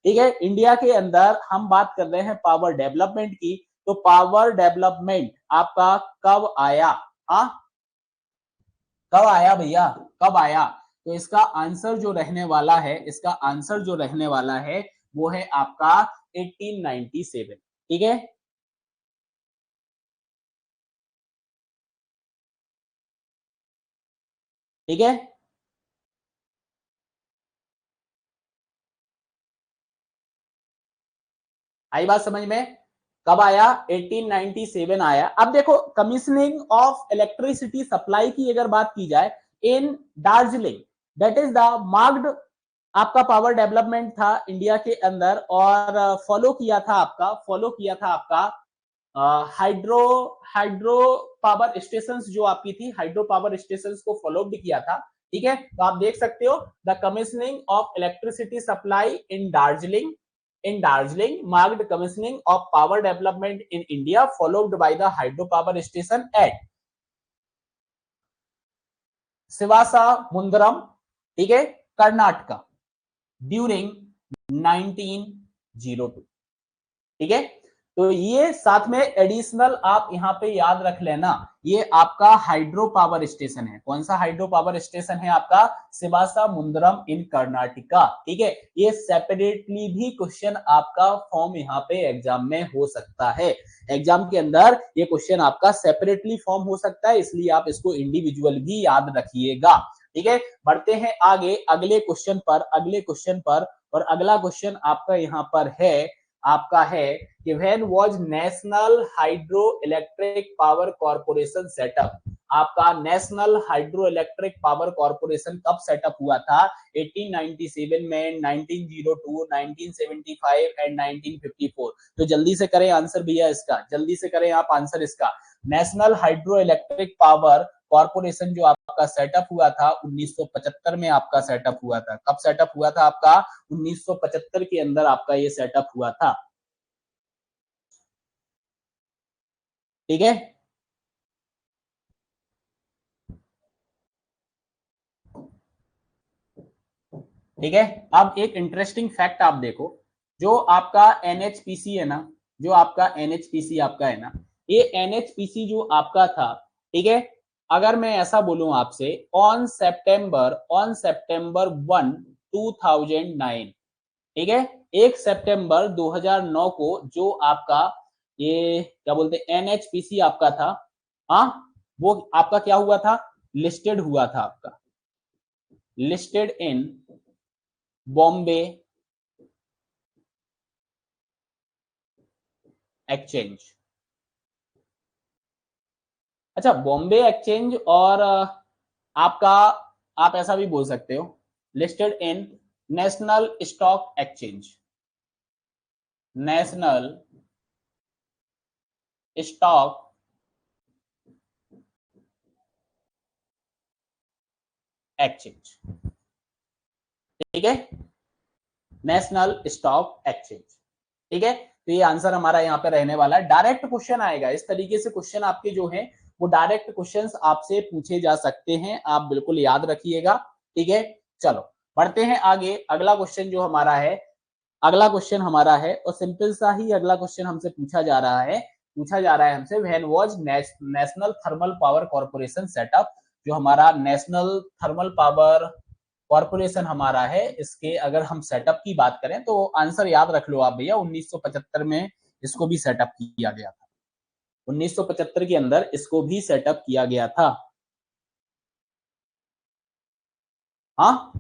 ठीक है। इंडिया के अंदर हम बात कर रहे हैं पावर डेवलपमेंट की, तो पावर डेवलपमेंट आपका कब आया, हाँ कब आया भैया, कब आया। तो इसका आंसर जो रहने वाला है, इसका आंसर जो रहने वाला है वो है आपका 1897, ठीक है। ठीक है, आई बात समझ में। कब आया, 1897 आया। अब देखो कमीशनिंग ऑफ इलेक्ट्रिसिटी सप्लाई की अगर बात की जाए in Darjeeling, that is the marked आपका पावर डेवलपमेंट था इंडिया के अंदर, और फॉलो किया था आपका हाइड्रो हाइड्रो पावर स्टेशन जो आपकी थी, हाइड्रो पावर स्टेशन को फॉलो भी किया था। ठीक है, तो आप देख सकते हो the commissioning of electricity supply in Darjeeling marked commissioning of power development in India followed by the hydro power station at Sivasamudram, ठीक है, कर्नाटका ड्यूरिंग 1902। ठीक है, तो ये साथ में एडिशनल आप यहां पे याद रख लेना, ये आपका हाइड्रो पावर स्टेशन है। कौन सा हाइड्रो पावर स्टेशन है? आपका सिवासा मुंदरम इन कर्नाटका। ठीक है, ये सेपरेटली भी क्वेश्चन आपका फॉर्म यहाँ पे एग्जाम में हो सकता है। एग्जाम के अंदर ये क्वेश्चन आपका सेपरेटली फॉर्म हो सकता है, इसलिए आप इसको इंडिविजुअल भी याद रखिएगा। ठीक है, बढ़ते हैं आगे अगले क्वेश्चन पर। और अगला क्वेश्चन आपका यहाँ पर है कि when was national hydro electric power corporation set up? आपका national hydro electric power corporation कब सेटअप हुआ था? 1897 में, 1902, 1975 एंड 1954। तो जल्दी से करें आंसर भैया इसका, जल्दी से करें आप आंसर इसका। National hydro electric power corporation जो आपका सेटअप हुआ था 1975 में आपका सेटअप हुआ था। कब सेटअप हुआ था आपका? 1975 के अंदर आपका ये सेटअप हुआ था। ठीक है, ठीक है। अब एक इंटरेस्टिंग फैक्ट आप देखो, जो आपका एनएचपीसी है ना, जो आपका एनएचपीसी आपका है ना, ये एनएचपीसी जो आपका था, ठीक है, अगर मैं ऐसा बोलूं आपसे, ऑन सितंबर 1, 2009, ठीक है, 1 सितंबर 2009 को जो आपका ये क्या बोलते हैं एनएचपीसी आपका था, हाँ, वो आपका क्या हुआ था? लिस्टेड हुआ था आपका, लिस्टेड इन बॉम्बे एक्सचेंज। अच्छा, बॉम्बे एक्सचेंज, और आपका आप ऐसा भी बोल सकते हो listed in national stock exchange, national stock exchange. ठीक है, नेशनल स्टॉक एक्सचेंज। ठीक है, तो ये आंसर हमारा यहाँ पे रहने वाला है। डायरेक्ट क्वेश्चन आएगा, इस तरीके से क्वेश्चन आपके जो है वो डायरेक्ट क्वेश्चंस आपसे पूछे जा सकते हैं, आप बिल्कुल याद रखिएगा। ठीक है, चलो बढ़ते हैं आगे। अगला क्वेश्चन जो हमारा है, अगला क्वेश्चन हमारा है, और सिंपल सा ही अगला क्वेश्चन हमसे पूछा जा रहा है हमसे, when was national thermal power corporation setup? जो हमारा नेशनल थर्मल पावर कॉर्पोरेशन हमारा है, इसके अगर हम सेटअप की बात करें तो आंसर याद रख लो आप भैया, 1975 में इसको भी सेटअप किया गया था। 1975 के अंदर इसको भी सेटअप किया गया था। हाँ,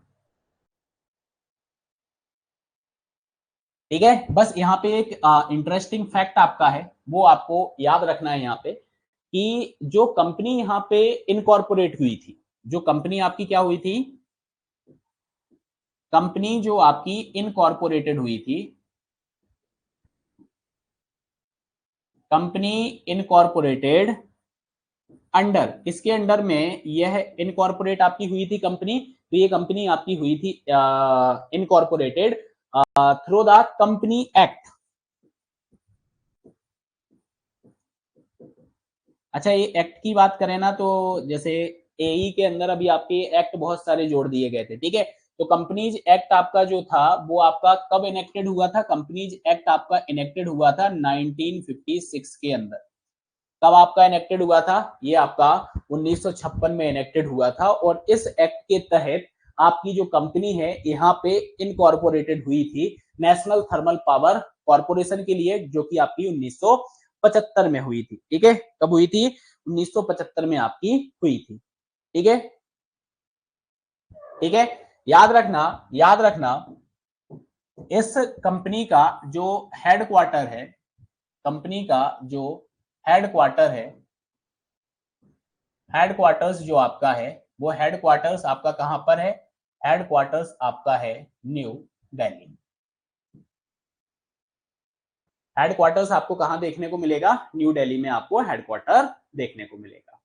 ठीक है, बस यहाँ पे एक इंटरेस्टिंग फैक्ट आपका है, वो आपको याद रखना है यहाँ पे, कि जो कंपनी यहाँ पे इनकॉर्पोरेट हुई थी, जो कंपनी आपकी क्या हुई थी, कंपनी जो आपकी इनकॉर्पोरेटेड हुई थी, कंपनी इनकॉर्पोरेटेड अंडर, इसके अंडर में यह इनकॉर्पोरेट आपकी हुई थी कंपनी, तो ये कंपनी आपकी हुई थी incorporated through the company act. अच्छा, ये एक्ट की बात करें ना, तो जैसे एई के अंदर अभी आपके एक्ट बहुत सारे जोड़ दिए गए थे। ठीक है, तो कंपनीज एक्ट आपका जो था वो आपका कब इनेक्टेड हुआ था? कंपनीज एक्ट आपका इनेक्टेड हुआ था 1956 के अंदर। कब आपका इनेक्टेड हुआ था? ये आपका 1956 में इनेक्टेड हुआ था, और इस एक्ट के तहत आपकी जो कंपनी है यहाँ पे इनकॉर्पोरेटेड हुई थी नेशनल थर्मल पावर कॉर्पोरेशन के लिए, जो कि आपकी 1975 में हुई थी। ठीक है, कब हुई थी? 1975 में आपकी हुई थी। ठीक है, ठीक है, याद रखना, याद रखना, इस कंपनी का जो हेडक्वार्टर है, कंपनी का जो हेडक्वार्टर है, हेडक्वार्टर्स जो आपका है वो हेडक्वार्टर्स आपका कहां पर है? हेडक्वार्टर्स आपका है न्यू दिल्ली। हेडक्वार्टर्स आपको कहां देखने को मिलेगा? न्यू दिल्ली में आपको हेडक्वार्टर देखने को मिलेगा।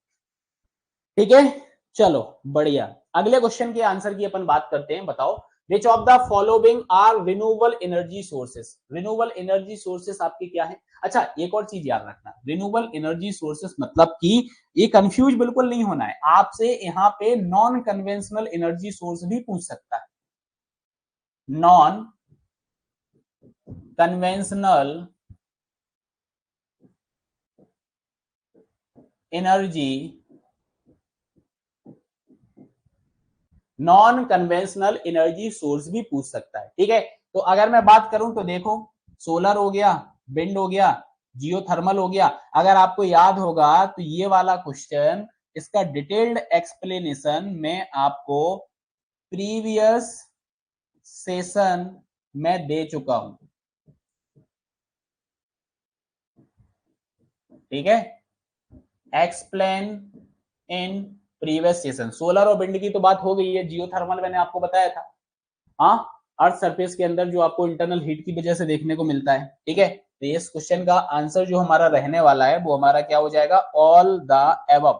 ठीक है, चलो बढ़िया। अगले क्वेश्चन के आंसर की अपन बात करते हैं। बताओ, which of the following are renewable energy sources? Renewable energy sources आपके क्या है? अच्छा, एक और चीज याद रखना, रिन्यूएबल एनर्जी सोर्सेस मतलब कि ये कंफ्यूज बिल्कुल नहीं होना है, आपसे यहाँ पे नॉन कन्वेंशनल एनर्जी सोर्स भी पूछ सकता है। Non conventional energy, non conventional energy source भी पूछ सकता है। ठीक है, तो अगर मैं बात करूं तो देखो, सोलर हो गया, विंड हो गया, जियोथर्मल हो गया। अगर आपको याद होगा तो ये वाला क्वेश्चन, इसका डिटेल्ड एक्सप्लेनेशन मैं आपको प्रीवियस सेशन में दे चुका हूं। ठीक है, explain in previous session. Solar और विंड की तो बात हो गई है, जियोथर्मल मैंने आपको बताया था, हाँ, अर्थ सरफेस के अंदर जो आपको इंटरनल हीट की वजह से देखने को मिलता है। ठीक है, तो इस क्वेश्चन का आंसर जो हमारा रहने वाला है वो हमारा क्या हो जाएगा? All the above.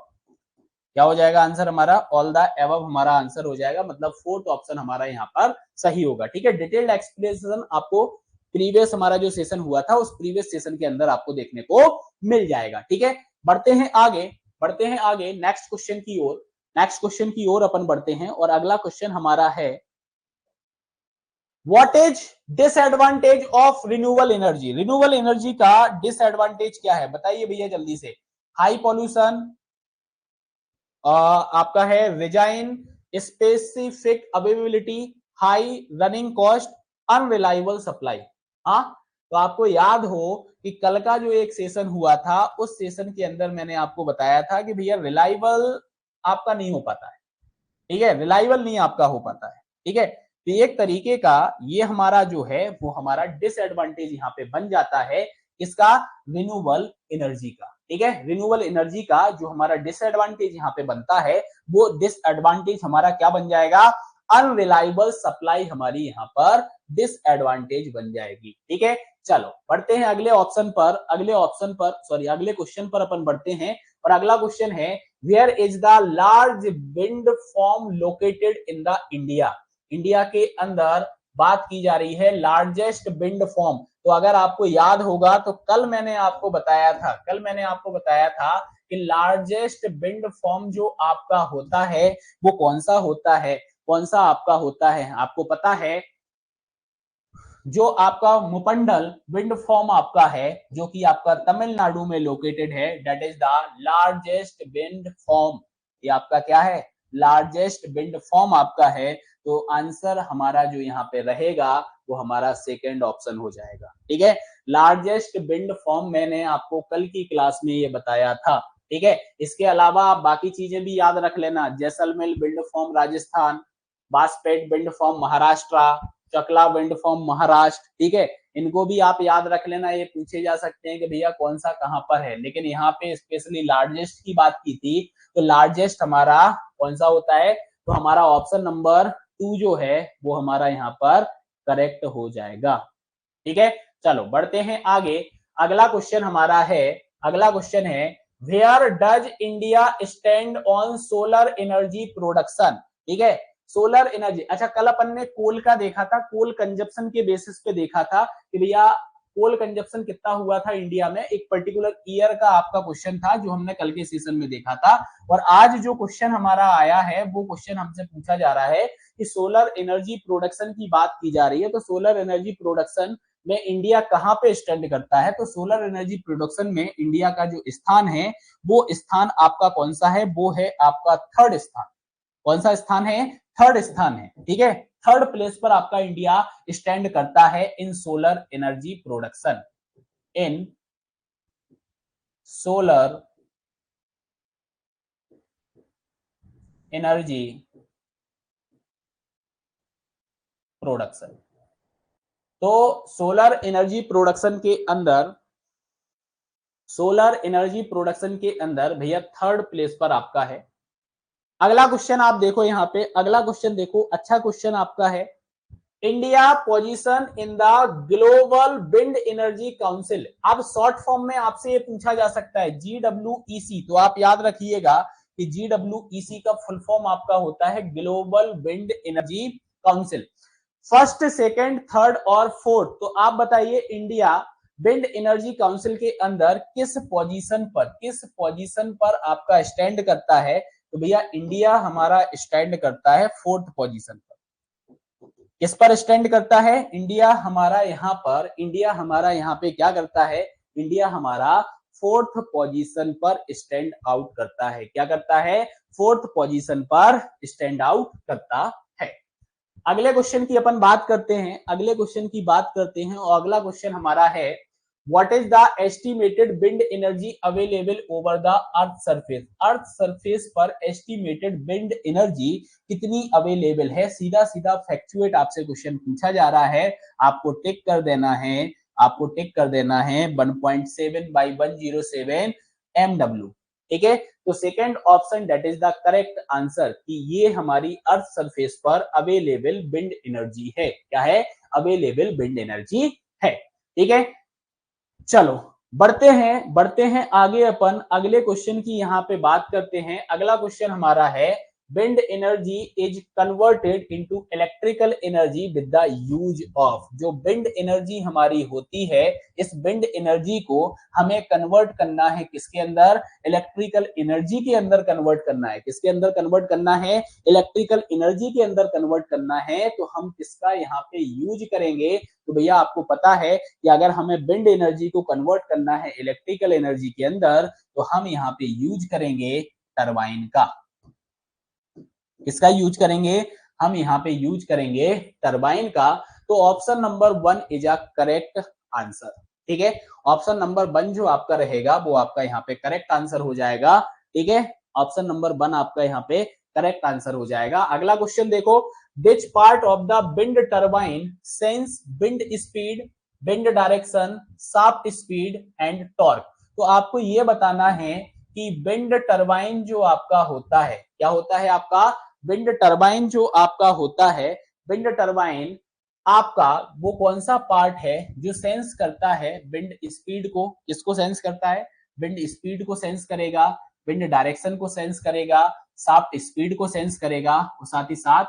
क्या हो जाएगा आंसर हमारा? ऑल द एबव हमारा आंसर हो जाएगा, मतलब फोर्थ ऑप्शन हमारा यहाँ पर सही होगा। ठीक है, डिटेल्ड एक्सप्लेनेशन आपको प्रीवियस हमारा जो सेशन हुआ था उस प्रीवियस सेशन के अंदर आपको देखने को मिल जाएगा। ठीक है, बढ़ते हैं आगे, बढ़ते हैं आगे नेक्स्ट क्वेश्चन की ओर। नेक्स्ट क्वेश्चन की ओर अपन बढ़ते हैं और अगला क्वेश्चन हमारा है, what is disadvantage of renewable energy? Renewable energy का डिसएडवांटेज क्या है? बताइए भैया जल्दी से। हाई पॉल्यूशन, आपका है resign specific availability, high running cost, unreliable supply. हाँ, तो आपको याद हो कि कल का जो एक सेशन हुआ था उस सेशन के अंदर मैंने आपको बताया था कि भैया रिलायबल आपका नहीं हो पाता है। ठीक है, रिलायबल नहीं आपका हो पाता है। ठीक है, तो एक तरीके का ये हमारा जो है वो हमारा डिसएडवांटेज यहाँ पे बन जाता है, इसका रिन्यूएबल एनर्जी का। ठीक है, रिन्यूएबल एनर्जी का जो हमारा डिसएडवांटेज यहाँ पे बनता है वो डिसएडवांटेज हमारा क्या बन जाएगा? अनरिलायबल सप्लाई हमारी यहाँ पर डिसएडवांटेज बन जाएगी। ठीक है, चलो बढ़ते हैं अगले ऑप्शन पर, अगले ऑप्शन पर सॉरी अगले क्वेश्चन पर अपन बढ़ते हैं। और अगला क्वेश्चन है, where is the large wind farm located in the India? India के अंदर बात की जा रही है लार्जेस्ट विंड फार्म। तो अगर आपको याद होगा तो कल मैंने आपको बताया था, कल मैंने आपको बताया था कि लार्जेस्ट विंड फार्म जो आपका होता है वो कौन सा होता है? कौन सा आपका होता है? आपको पता है, जो आपका मुपंडल विंड फार्म आपका है जो कि आपका तमिलनाडु में लोकेटेड है, that is the largest wind farm. ये आपका क्या है? लार्जेस्ट विंड फार्म आपका है। तो आंसर हमारा जो यहाँ पे रहेगा वो हमारा सेकेंड ऑप्शन हो जाएगा। ठीक है, लार्जेस्ट विंड फार्म मैंने आपको कल की क्लास में ये बताया था। ठीक है, इसके अलावा आप बाकी चीजें भी याद रख लेना, Jaisalmer wind farm Rajasthan, Baspet wind farm Maharashtra, Chakla wind farm Maharashtra. ठीक है, इनको भी आप याद रख लेना, ये पूछे जा सकते हैं कि भैया कौन सा कहां पर है, लेकिन यहाँ पे स्पेशली लार्जेस्ट की बात की थी तो लार्जेस्ट हमारा कौन सा होता है? तो हमारा ऑप्शन नंबर 2 जो है वो हमारा यहाँ पर करेक्ट हो जाएगा। ठीक है, चलो बढ़ते हैं आगे। अगला क्वेश्चन हमारा है, अगला क्वेश्चन है, where does India stand on solar energy production? ठीक है, सोलर एनर्जी। अच्छा, कल अपन ने कोल का देखा था, कोल कंजप्शन के बेसिस पे देखा था कि भैया कोल कंजप्शन कितना हुआ था इंडिया में, एक पर्टिकुलर ईयर का आपका क्वेश्चन था जो हमने कल के सेशन में देखा था। और आज जो क्वेश्चन हमारा आया है वो क्वेश्चन हमसे पूछा जा रहा है कि सोलर एनर्जी प्रोडक्शन की बात की जा रही है, तो सोलर एनर्जी प्रोडक्शन में इंडिया कहां पे स्टैंड करता है? तो सोलर एनर्जी प्रोडक्शन में इंडिया का जो स्थान है वो स्थान आपका कौन सा है? वो है आपका थर्ड स्थान। कौन सा स्थान है? थर्ड स्थान है। ठीक है, थर्ड प्लेस पर आपका इंडिया स्टैंड करता है इन सोलर एनर्जी प्रोडक्शन, इन सोलर एनर्जी प्रोडक्शन। तो सोलर एनर्जी प्रोडक्शन के अंदर, सोलर एनर्जी प्रोडक्शन के अंदर भैया थर्ड प्लेस पर आपका है अगला क्वेश्चन आप देखो, यहाँ पे अगला क्वेश्चन देखो, अच्छा क्वेश्चन आपका है। India position in the global wind energy council. अब शॉर्ट फॉर्म में आपसे ये पूछा जा सकता है GWEC, तो आप याद रखिएगा कि GWEC का फुल फॉर्म आपका होता है global wind energy council. First, second, third और फोर्थ, तो आप बताइए इंडिया विंड एनर्जी काउंसिल के अंदर किस पोजीशन पर आपका स्टैंड करता है? तो भैया इंडिया हमारा स्टैंड करता है फोर्थ पोजीशन पर। किस पर स्टैंड करता है? इंडिया हमारा यहाँ पे क्या करता है? इंडिया हमारा फोर्थ पोजीशन पर स्टैंड आउट करता है। क्या करता है? फोर्थ पोजीशन पर स्टैंड आउट करता है। अगले क्वेश्चन की अपन बात करते हैं, और अगला क्वेश्चन हमारा है what is the estimated wind energy available over the earth surface? Earth surface पर एस्टिमेटेड विंड एनर्जी कितनी अवेलेबल है? सीधा सीधा फैक्चुएट आपसे क्वेश्चन पूछा जा रहा है, आपको टिक कर देना है, 1.7 by 107 MW। ठीक है, तो second option that is the correct answer कि ये हमारी अर्थ सरफेस पर अवेलेबल विंड एनर्जी है। क्या है? अवेलेबल विंड एनर्जी है। ठीक है, चलो बढ़ते हैं आगे, अपन अगले क्वेश्चन की यहाँ पे बात करते हैं। अगला क्वेश्चन हमारा है wind energy is converted into electrical energy with the use of. जो विंड एनर्जी हमारी होती है, इस विंड एनर्जी को हमें कन्वर्ट करना है किसके अंदर? इलेक्ट्रिकल एनर्जी के अंदर कन्वर्ट करना है। किसके अंदर कन्वर्ट करना है? इलेक्ट्रिकल एनर्जी के अंदर कन्वर्ट करना है। तो हम किसका यहाँ पे यूज करेंगे? तो भैया आपको पता है कि अगर हमें विंड एनर्जी को कन्वर्ट करना है इलेक्ट्रिकल एनर्जी के अंदर, तो हम यहाँ पे यूज करेंगे टरबाइन का। किसका यूज करेंगे? हम यहाँ पे यूज करेंगे टरबाइन का। तो option number 1 is a correct answer. ठीक है, ऑप्शन नंबर 1 जो आपका रहेगा वो आपका यहाँ पे करेक्ट आंसर हो जाएगा। ठीक है, ऑप्शन नंबर 1 आपका यहाँ पे करेक्ट आंसर हो जाएगा। अगला क्वेश्चन देखो, which part of the wind turbine sense wind speed, wind direction, shaft speed and torque? तो आपको ये बताना है कि विंड टरबाइन जो आपका होता है, क्या होता है आपका? विंड टरबाइन जो आपका होता है, विंड टरबाइन आपका वो कौन सा पार्ट है जो सेंस करता है विंड स्पीड को? किसको सेंस करता है? विंड स्पीड को सेंस करेगा, विंड डायरेक्शन को सेंस करेगा, शाफ्ट स्पीड को सेंस करेगा, और साथ ही साथ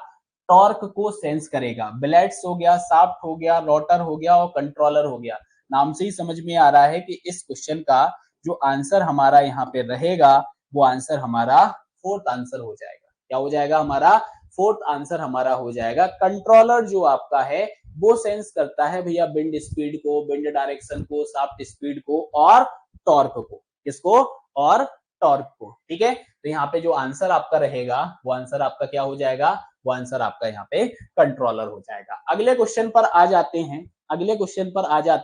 टॉर्क को सेंस करेगा। ब्लेड्स हो गया, शाफ्ट हो गया, रोटर हो गया और कंट्रोलर हो गया। नाम से ही समझ में आ रहा है कि इस क्वेश्चन का जो आंसर हमारा यहाँ पे रहेगा वो आंसर हमारा फोर्थ आंसर हो जाएगा। क्या हो जाएगा? हमारा फोर्थ आंसर हमारा हो जाएगा। कंट्रोलर जो आपका है वो सेंस करता है भैया विंड स्पीड को, विंड डायरेक्शन को, शाफ्ट स्पीड को और टॉर्क को। किसको? और टॉर्क को। ठीक है, तो यहाँ पे जो आंसर आपका रहेगा वो आंसर आपका क्या हो जाएगा? वो आंसर आपका यहाँ पे कंट्रोलर हो जाएगा। अगले क्वेश्चन पर आ जाते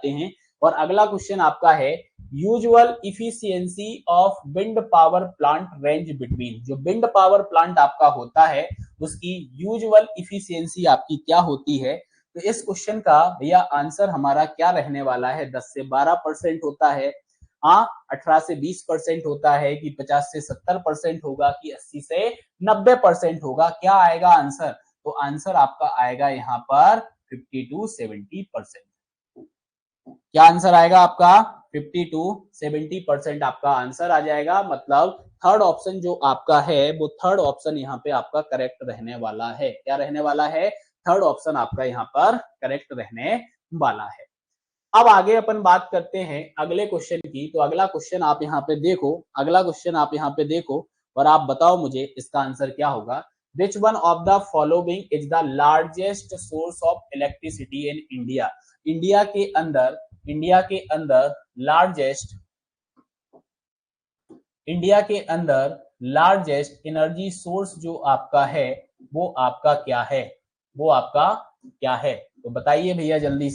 हैं, और अगला क्वेश्चन आपका है usual efficiency of wind power plant range between. जो विंड पावर प्लांट आपका होता है उसकी यूजुअल इफिशियंसी आपकी क्या होती है? तो इस क्वेश्चन का भैया आंसर हमारा क्या रहने वाला है? 10 से 12% होता है, हाँ 18 से 20% होता है, कि 50 से 70% होगा, कि 80 से 90% होगा? क्या आएगा आंसर? तो आंसर आपका आएगा यहाँ पर 50 to 70%। क्या आंसर आएगा आपका? 50 to 70% आपका आंसर आ जाएगा। मतलब थर्ड ऑप्शन जो आपका है वो थर्ड ऑप्शन यहाँ पे आपका करेक्ट रहने वाला है। क्या रहने वाला है? थर्ड ऑप्शन आपका यहाँ पर करेक्ट रहने वाला है। अब आगे अपन बात करते हैं अगले क्वेश्चन की। तो अगला क्वेश्चन आप यहाँ पे देखो, और आप बताओ मुझे इसका आंसर क्या होगा। Which one of the following is the largest source of electricity in India? India के अंदर लार्जेस्ट एनर्जी सोर्स जो आपका है वो आपका क्या है? तो बताइए भैया जल्दी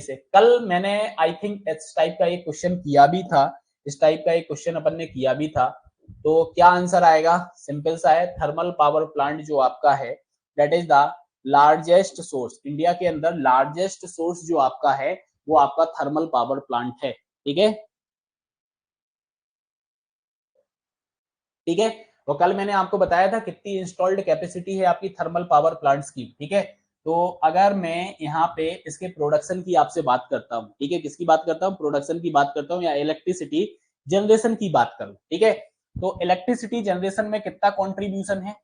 से। कल मैंने आई थिंक इस टाइप का एक क्वेश्चन किया भी था। तो क्या आंसर आएगा? सिंपल सा है, थर्मल पावर प्लांट जो आपका है that is the largest source. India के अंदर लार्जेस्ट सोर्स जो आपका है वो आपका थर्मल पावर प्लांट है। ठीक है, तो कल मैंने आपको बताया था कितनी इंस्टॉल्ड कैपेसिटी है आपकी थर्मल पावर प्लांट्स की, ठीक है। तो अगर मैं यहाँ पे इसके प्रोडक्शन की आपसे बात करता हूँ, ठीक है, किसकी बात करता हूँ, प्रोडक्शन की बात करता हूँ या इलेक्ट्रिसिटी जनरेशन की बात करूँ, ठीक है। तो इलेक्ट्रिसिटी जनरेशन में कितना कॉन्ट्रीब्यूशन है,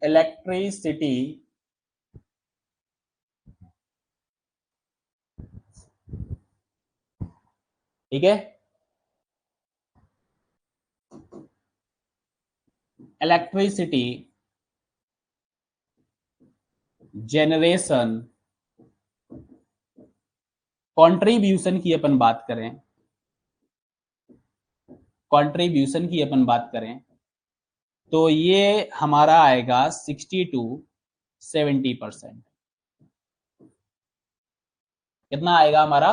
इलेक्ट्रिसिटी ठीक है, इलेक्ट्रिसिटी जनरेशन कंट्रीब्यूशन की अपन बात करें, कंट्रीब्यूशन की अपन बात करें तो ये हमारा आएगा 60 to 70%। कितना आएगा हमारा,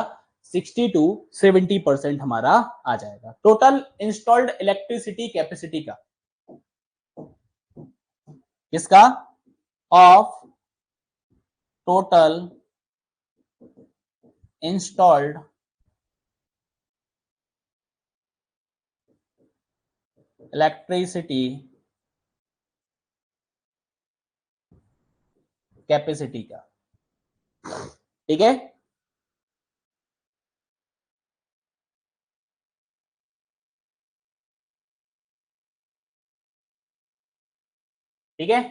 60 to 70% हमारा आ जाएगा टोटल इंस्टॉल्ड इलेक्ट्रिसिटी कैपेसिटी का, किसका, of total installed electricity capacity का, ठीक है। ठीक है,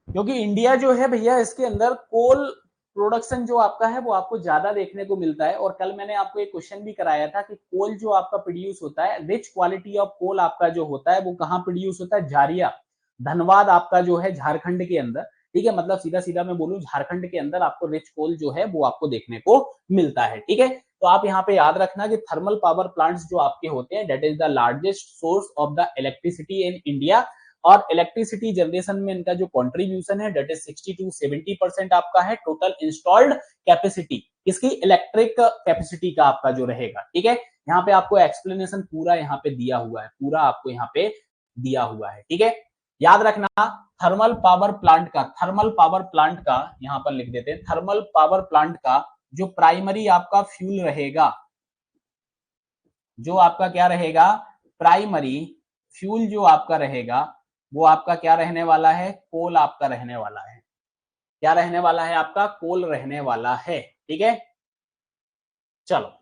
क्योंकि इंडिया जो है भैया इसके अंदर कोल प्रोडक्शन जो आपका है वो आपको ज्यादा देखने को मिलता है। और कल मैंने आपको एक क्वेश्चन भी कराया था कि कोल जो आपका प्रोड्यूस होता है, रिच क्वालिटी ऑफ कोल आपका जो होता है वो कहाँ प्रोड्यूस होता है, झारिया धनबाद आपका जो है झारखंड के अंदर, ठीक है। मतलब सीधा सीधा मैं बोलूं झारखंड के अंदर आपको रिच कोल जो है वो आपको देखने को मिलता है, ठीक है। तो आप यहाँ पे याद रखना कि थर्मल पावर प्लांट्स जो आपके होते हैं, that is the largest source of the electricity in India. और इलेक्ट्रिसिटी जनरेशन में इनका जो कंट्रीब्यूशन है दैट इज 60 to 70% आपका है टोटल इंस्टॉल्ड कैपेसिटी, इसकी इलेक्ट्रिक कैपेसिटी का आपका जो रहेगा, ठीक है। यहाँ पे आपको एक्सप्लेनेशन पूरा यहाँ पे दिया हुआ है, पूरा आपको यहाँ पे दिया हुआ है, ठीक है। याद रखना थर्मल पावर प्लांट का, थर्मल पावर प्लांट का यहाँ पर लिख देते हैं, थर्मल पावर प्लांट का जो प्राइमरी आपका फ्यूल रहेगा, जो आपका क्या रहेगा, प्राइमरी फ्यूल जो आपका रहेगा वो आपका क्या रहने वाला है, कोल आपका रहने वाला है। क्या रहने वाला है आपका, कोल रहने वाला है, ठीक है। चलो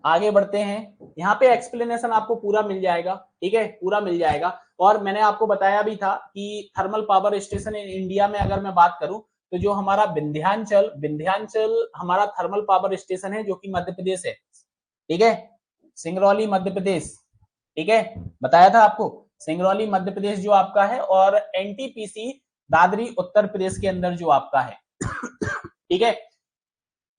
आगे बढ़ते हैं, यहाँ पे एक्सप्लेनेशन आपको पूरा मिल जाएगा, ठीक है, पूरा मिल जाएगा। और मैंने आपको बताया भी था कि thermal power station in India में अगर मैं बात करूं तो जो हमारा विंध्याचल, विंध्याचल हमारा थर्मल पावर स्टेशन है जो कि मध्य प्रदेश है, ठीक है, सिंगरौली मध्य प्रदेश, ठीक है, बताया था आपको सिंगरौली मध्य प्रदेश जो आपका है, और एनटीपीसी दादरी उत्तर प्रदेश के अंदर जो आपका है, ठीक है।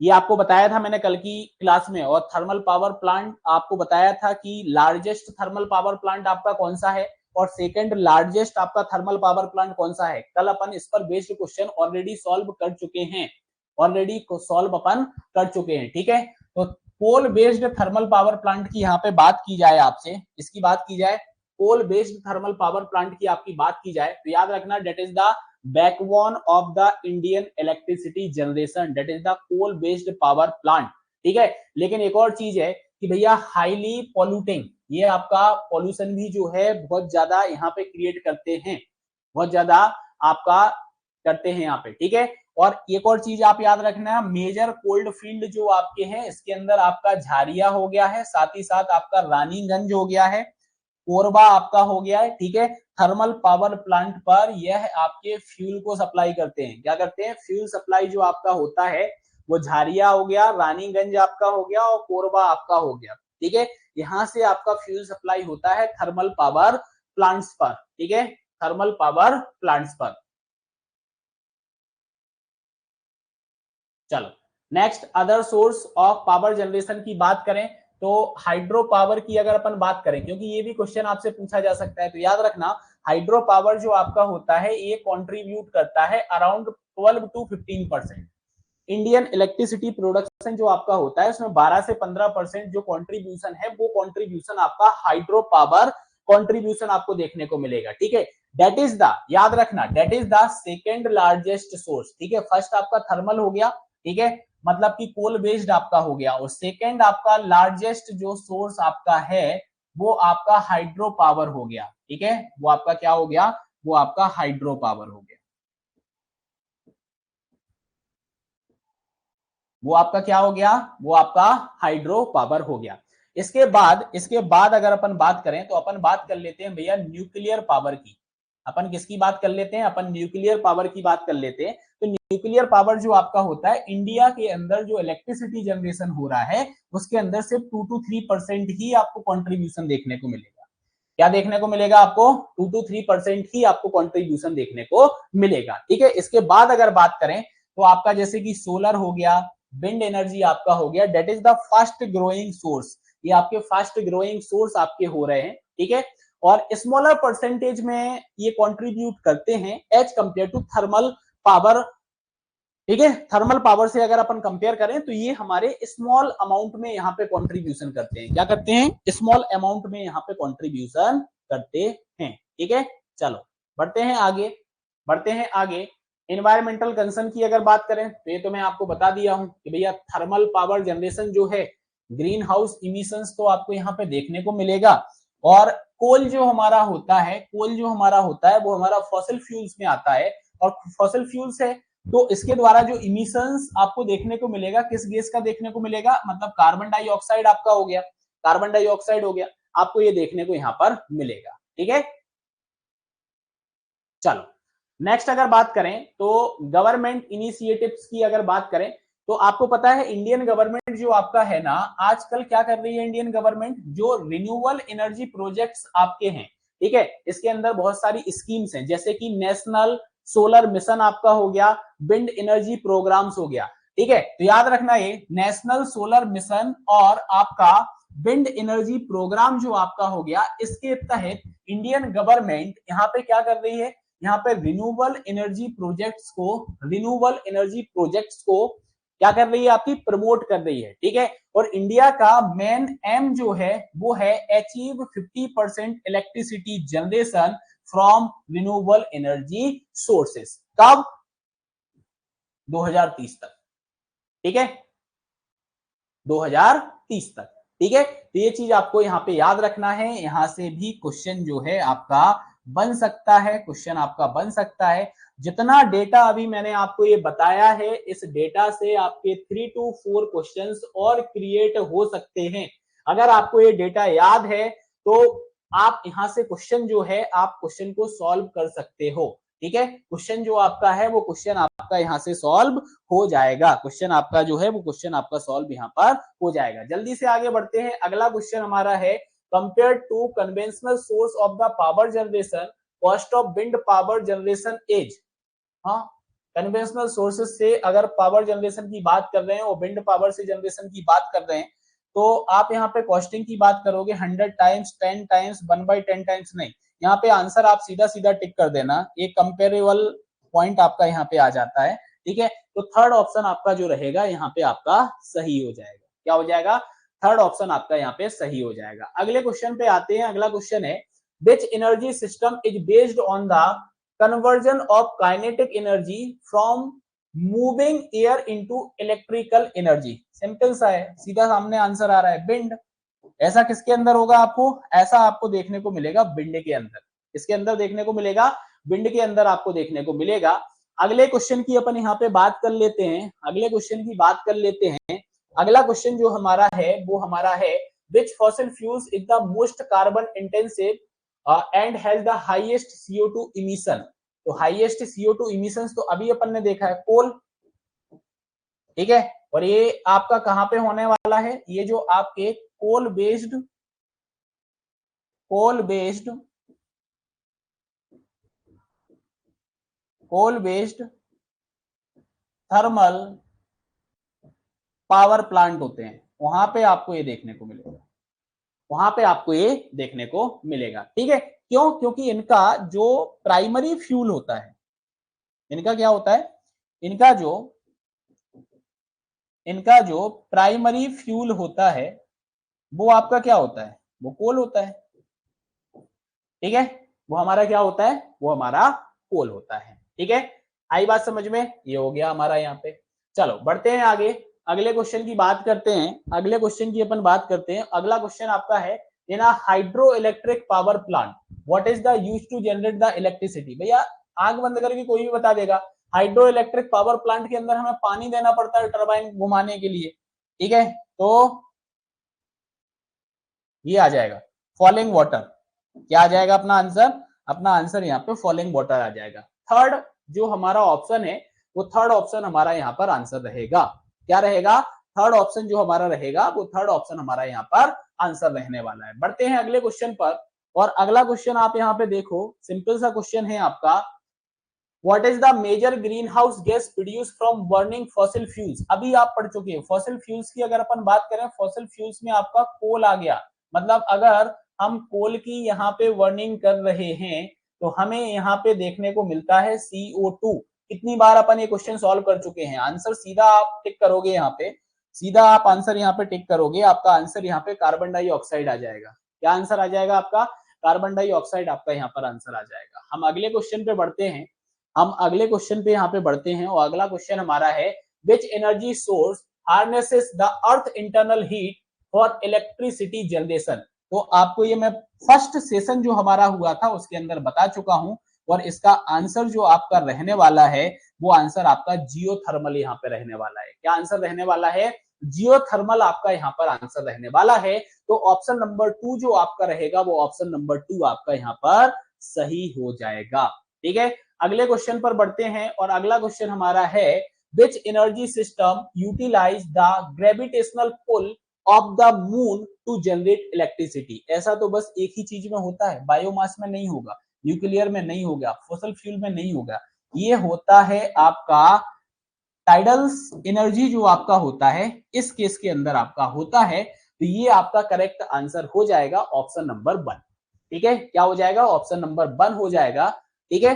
ये आपको बताया था मैंने कल की क्लास में। और थर्मल पावर प्लांट आपको बताया था कि लार्जेस्ट थर्मल पावर प्लांट आपका कौन सा है और सेकंड लार्जेस्ट आपका थर्मल पावर प्लांट कौन सा है। कल अपन इस पर बेस्ड क्वेश्चन ऑलरेडी सॉल्व कर चुके हैं, ऑलरेडी सॉल्व अपन कर चुके हैं, ठीक है। तो coal based thermal power plant की यहाँ पे बात की जाए आपसे, इसकी बात की जाए, coal based thermal power plant की आपकी बात की जाए तो याद रखना that is the backbone of the Indian electricity generation, that is the coal based power plant, ठीक है। लेकिन एक और चीज है कि भैया हाईली पॉल्यूटिंग, ये आपका पॉल्यूशन भी जो है बहुत ज्यादा यहाँ पे क्रिएट करते हैं, बहुत ज्यादा आपका करते हैं यहाँ पे, ठीक है। और एक और चीज आप याद रखना, मेजर कोल्ड फील्ड जो आपके हैं इसके अंदर आपका झारिया हो गया है, साथ ही साथ आपका रानीगंज हो गया है, कोरबा आपका हो गया है, ठीक है। थर्मल पावर प्लांट पर यह आपके फ्यूल को सप्लाई करते हैं, क्या करते हैं, फ्यूल सप्लाई जो आपका होता है वो झारिया हो गया, रानीगंज आपका हो गया और कोरबा आपका हो गया, ठीक है। यहां से आपका फ्यूल सप्लाई होता है थर्मल पावर प्लांट्स पर, ठीक है, थर्मल पावर प्लांट्स पर। चलो next other source of power generation की बात करें तो हाइड्रो पावर की अगर अपन बात करें, क्योंकि ये भी क्वेश्चन आपसे पूछा जा सकता है, तो याद रखना हाइड्रो पावर जो आपका होता है ये कंट्रीब्यूट करता है around 12 to 15%। Indian electricity production जो आपका होता है उसमें 12 से 15% जो कंट्रीब्यूशन है वो कंट्रीब्यूशन आपका हाइड्रो पावर कंट्रीब्यूशन आपको देखने को मिलेगा, ठीक है। दैट इज द, याद रखना that is the second largest source, ठीक है। फर्स्ट आपका थर्मल हो गया, ठीक है, मतलब कि कोल बेस्ड आपका हो गया, और सेकेंड आपका लार्जेस्ट जो सोर्स आपका है वो आपका हाइड्रो पावर हो गया। ठीक है, वो आपका क्या हो गया, वो आपका हाइड्रो पावर हो गया। वो आपका क्या हो गया, वो आपका हाइड्रो पावर हो गया। इसके बाद अगर अपन बात करें तो अपन बात कर लेते हैं भैया न्यूक्लियर पावर की। अपन किसकी बात कर लेते हैं, अपन न्यूक्लियर पावर की बात कर लेते हैं। तो न्यूक्लियर पावर जो आपका होता है, इंडिया के अंदर जो इलेक्ट्रिसिटी जनरेशन हो रहा है उसके अंदर सिर्फ 2 to 3% ही आपको कॉन्ट्रीब्यूशन देखने को मिलेगा। क्या देखने को मिलेगा आपको, 2 to 3% ही आपको कॉन्ट्रीब्यूशन देखने को मिलेगा। ठीक है, इसके बाद अगर बात करें तो आपका जैसे कि सोलर हो गया, विंड एनर्जी आपका हो गया, that is the fast growing source. ये आपके फास्ट ग्रोइंग सोर्स आपके हो रहे हैं। ठीक है, और स्मॉलर परसेंटेज में ये कंट्रीब्यूट करते हैं as compare to thermal power. ठीक है, थर्मल पावर से अगर अपन कंपेयर करें तो ये हमारे स्मॉल अमाउंट में यहाँ पे कंट्रीब्यूशन करते हैं। क्या करते हैं, स्मॉल अमाउंट में यहाँ पे कंट्रीब्यूशन करते हैं। ठीक है, चलो बढ़ते हैं आगे, बढ़ते हैं आगे। एनवायरमेंटल कंसर्न की अगर बात करें तो ये तो मैं आपको बता दिया हूं कि भैया थर्मल पावर जनरेशन जो है, ग्रीन हाउस इमिशंस तो आपको यहाँ पे देखने को मिलेगा। और कोल जो हमारा होता है, कोल जो हमारा होता है वो हमारा फॉसिल फ्यूल्स में आता है, और फॉसिल फ्यूल्स है तो इसके द्वारा जो इमिशंस आपको देखने को मिलेगा, किस गैस का देखने को मिलेगा, मतलब कार्बन डाइऑक्साइड आपका हो गया, कार्बन डाइऑक्साइड हो गया, आपको ये देखने को यहाँ पर मिलेगा। ठीक है, चलो नेक्स्ट अगर बात करें तो गवर्नमेंट इनिशिएटिव्स की अगर बात करें तो आपको पता है इंडियन गवर्नमेंट जो आपका है ना, आजकल क्या कर रही है इंडियन गवर्नमेंट, जो रिन्यूएबल एनर्जी प्रोजेक्ट्स आपके हैं। ठीक है, इसके अंदर बहुत सारी स्कीम्स हैं, जैसे कि नेशनल सोलर मिशन आपका हो गया, विंड एनर्जी प्रोग्राम्स हो गया। ठीक है, तो याद रखना ये नेशनल सोलर मिशन और आपका विंड एनर्जी प्रोग्राम जो आपका हो गया, इसके तहत इंडियन गवर्नमेंट यहाँ पे क्या कर रही है, यहाँ पे रिन्यूएबल एनर्जी प्रोजेक्ट्स को क्या कर रही है, आपकी प्रमोट कर रही है। ठीक है, और इंडिया का मेन एम जो है वो है achieve 50% electricity generation from renewable energy sources. कब, 2030 तक। ठीक है, 2030 तक। ठीक है, तो ये चीज आपको यहाँ पे याद रखना है, यहां से भी क्वेश्चन जो है आपका बन सकता है, क्वेश्चन आपका बन सकता है। जितना डेटा अभी मैंने आपको ये बताया है, इस डेटा से आपके 3 to 4 क्वेश्चंस और क्रिएट हो सकते हैं। अगर आपको ये डेटा याद है तो आप यहां से क्वेश्चन जो है आप क्वेश्चन को सॉल्व कर सकते हो। ठीक है, क्वेश्चन जो आपका है वो क्वेश्चन आपका यहाँ से सॉल्व हो जाएगा, क्वेश्चन आपका जो है वो क्वेश्चन आपका सॉल्व यहाँ पर हो जाएगा। जल्दी से आगे बढ़ते हैं, अगला क्वेश्चन हमारा है compare to conventional source of the power generation, cost of wind power generation as. हाँ, कन्वेंशनल सोर्सेस से अगर पावर जनरेशन की बात कर रहे हैं और विंड पावर से जनरेशन की बात कर रहे हैं, तो आप यहाँ पे कॉस्टिंग की बात करोगे 100 टाइम्स, 10 टाइम्स, 1/10 टाइम्स नहीं, यहाँ पे आंसर आप सीधा सीधा टिक कर देना, एक कंपेरेबल पॉइंट आपका यहाँ पे आ जाता है। ठीक है, तो थर्ड ऑप्शन आपका जो रहेगा यहाँ पे आपका सही हो जाएगा। क्या हो जाएगा, थर्ड ऑप्शन आपका यहाँ पे सही हो जाएगा। अगले क्वेश्चन पे आते हैं, अगला क्वेश्चन है which energy system is based on the conversion of kinetic energy from moving air into electrical energy। Simple सा है, सीधा सामने आंसर आ रहा है, विंड। ऐसा किसके अंदर होगा, आपको ऐसा आपको देखने को मिलेगा विंड के अंदर, इसके अंदर देखने को मिलेगा, विंड के अंदर आपको देखने को मिलेगा। अगले क्वेश्चन की अपन यहाँ पे बात कर लेते हैं, अगले क्वेश्चन की बात कर लेते हैं। अगला क्वेश्चन जो हमारा है वो हमारा है which fossil fuels is the most carbon intensive and has the highest CO2 emission. तो हाईएस्ट CO2 इमिशंस तो अभी अपन ने देखा है कोल। ठीक है, और ये आपका कहां पे होने वाला है, ये जो आपके coal based thermal power plant होते हैं, वहां पे आपको ये देखने को मिलेगा, वहां पे आपको ये देखने को मिलेगा। ठीक है, क्यों, क्योंकि इनका जो प्राइमरी फ्यूल होता है, इनका क्या होता है, इनका जो प्राइमरी फ्यूल होता है वो आपका क्या होता है, वो कोल होता है। ठीक है, वो हमारा क्या होता है, वो हमारा कोल होता है। ठीक है, आई बात समझ में, ये हो गया हमारा यहाँ पे। चलो बढ़ते हैं आगे, अगले क्वेश्चन की बात करते हैं, अगले क्वेश्चन की अपन बात करते हैं। अगला क्वेश्चन आपका है in a hydro electric power plant what is the use to generate the electricity. भैया आंख बंद करके कोई भी बता देगा। हाइड्रो इलेक्ट्रिक पावर प्लांट के अंदर हमें पानी देना पड़ता है टरबाइन घुमाने के लिए, ठीक है, तो ये आ जाएगा फॉलिंग वाटर। क्या आ जाएगा अपना आंसर? अपना आंसर यहाँ पे फॉलिंग वाटर आ जाएगा। थर्ड जो हमारा ऑप्शन है वो थर्ड ऑप्शन हमारा यहाँ पर आंसर रहेगा। क्या रहेगा? थर्ड ऑप्शन जो हमारा रहेगा वो थर्ड ऑप्शन हमारा यहाँ पर आंसर रहने वाला है। बढ़ते हैं अगले क्वेश्चन पर, और अगला क्वेश्चन आप यहाँ पे देखो, सिंपल सा क्वेश्चन है आपका, what is the major green house gas produce from burning fossil fuels. अभी आप पढ़ चुके हैं फॉसिल फ्यूल्स की। अगर अपन बात करें फॉसिल फ्यूल्स में आपका कोल आ गया, मतलब अगर हम कोल की यहाँ पे बर्निंग कर रहे हैं तो हमें यहाँ पे देखने को मिलता है CO2। कितनी बार अपन ये क्वेश्चन सॉल्व कर चुके हैं। आंसर सीधा आप टिक करोगे यहाँ पे, सीधा आप आंसर यहाँ पे टिक करोगे, आपका आंसर यहाँ पे कार्बन डाइऑक्साइड आ जाएगा। क्या आंसर आ जाएगा आपका? कार्बन डाइऑक्साइड आपका यहाँ पर आंसर आ जाएगा। हम अगले क्वेश्चन पे बढ़ते हैं, हम अगले क्वेश्चन पे यहाँ पे बढ़ते हैं, और अगला क्वेश्चन हमारा है which energy source harnesses the earth internal heat for electricity generation. तो आपको ये मैं फर्स्ट सेशन जो हमारा हुआ था उसके अंदर बता चुका हूं, और इसका आंसर जो आपका रहने वाला है वो आंसर आपका जियोथर्मल यहाँ पे रहने वाला है। क्या आंसर रहने वाला है? जियोथर्मल आपका यहाँ पर आंसर रहने वाला है। तो ऑप्शन नंबर 2 जो आपका रहेगा वो ऑप्शन नंबर 2 आपका यहाँ पर सही हो जाएगा। ठीक है, अगले क्वेश्चन पर बढ़ते हैं, और अगला क्वेश्चन हमारा है which energy system utilize the gravitational pull of the moon to generate electricity. ऐसा तो बस एक ही चीज में होता है, बायोमास में नहीं होगा, न्यूक्लियर में नहीं होगा, फॉसिल फ्यूल में नहीं होगा, ये होता है आपका टाइडल एनर्जी जो आपका होता है, इस केस के अंदर आपका होता है। तो ये आपका करेक्ट आंसर हो जाएगा ऑप्शन नंबर 1। ठीक है, क्या हो जाएगा? ऑप्शन नंबर 1 हो जाएगा। ठीक है,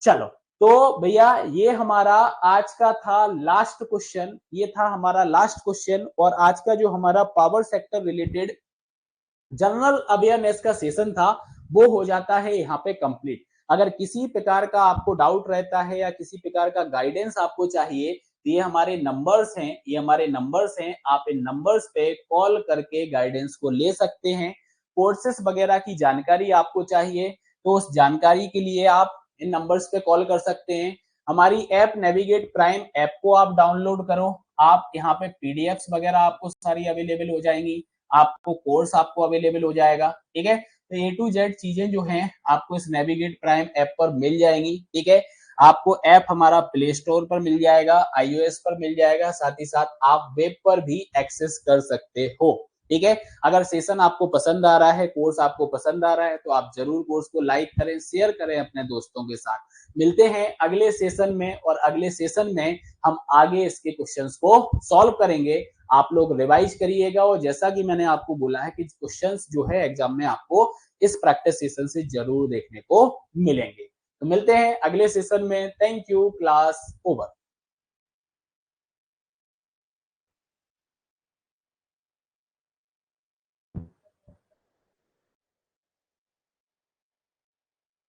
चलो तो भैया ये हमारा आज का था लास्ट क्वेश्चन, ये था हमारा लास्ट क्वेश्चन, और आज का जो हमारा power sector related general awareness का सेशन था वो हो जाता है यहाँ पे कंप्लीट। अगर किसी प्रकार का आपको डाउट रहता है या किसी प्रकार का गाइडेंस आपको चाहिए तो ये हमारे नंबर्स हैं, ये हमारे नंबर्स हैं, आप इन नंबर्स पे कॉल करके गाइडेंस को ले सकते हैं। कोर्सेस वगैरह की जानकारी आपको चाहिए तो उस जानकारी के लिए आप इन नंबर्स पे कॉल कर सकते हैं। हमारी ऐप नेविगेट प्राइम ऐप को आप डाउनलोड करो, आप यहाँ पे पीडीएफ्स वगैरह आपको सारी अवेलेबल हो जाएंगी, आपको कोर्स आपको अवेलेबल हो जाएगा। ठीक है, तो A to Z चीजें जो हैं आपको इस नेविगेट प्राइम ऐप पर मिल जाएंगी। ठीक है, आपको ऐप हमारा प्ले स्टोर पर मिल जाएगा, iOS पर मिल जाएगा, साथ ही साथ आप वेब पर भी एक्सेस कर सकते हो। ठीक है, अगर सेशन आपको पसंद आ रहा है, कोर्स आपको पसंद आ रहा है तो आप जरूर कोर्स को लाइक करें, शेयर करें अपने दोस्तों के साथ। मिलते हैं अगले सेशन में, और अगले सेशन में हम आगे इसके क्वेश्चंस को सॉल्व करेंगे। आप लोग रिवाइज करिएगा, और जैसा कि मैंने आपको बोला है कि क्वेश्चंस जो है एग्जाम में आपको इस प्रैक्टिस सेशन से जरूर देखने को मिलेंगे। तो मिलते हैं अगले सेशन में। Thank you, class over.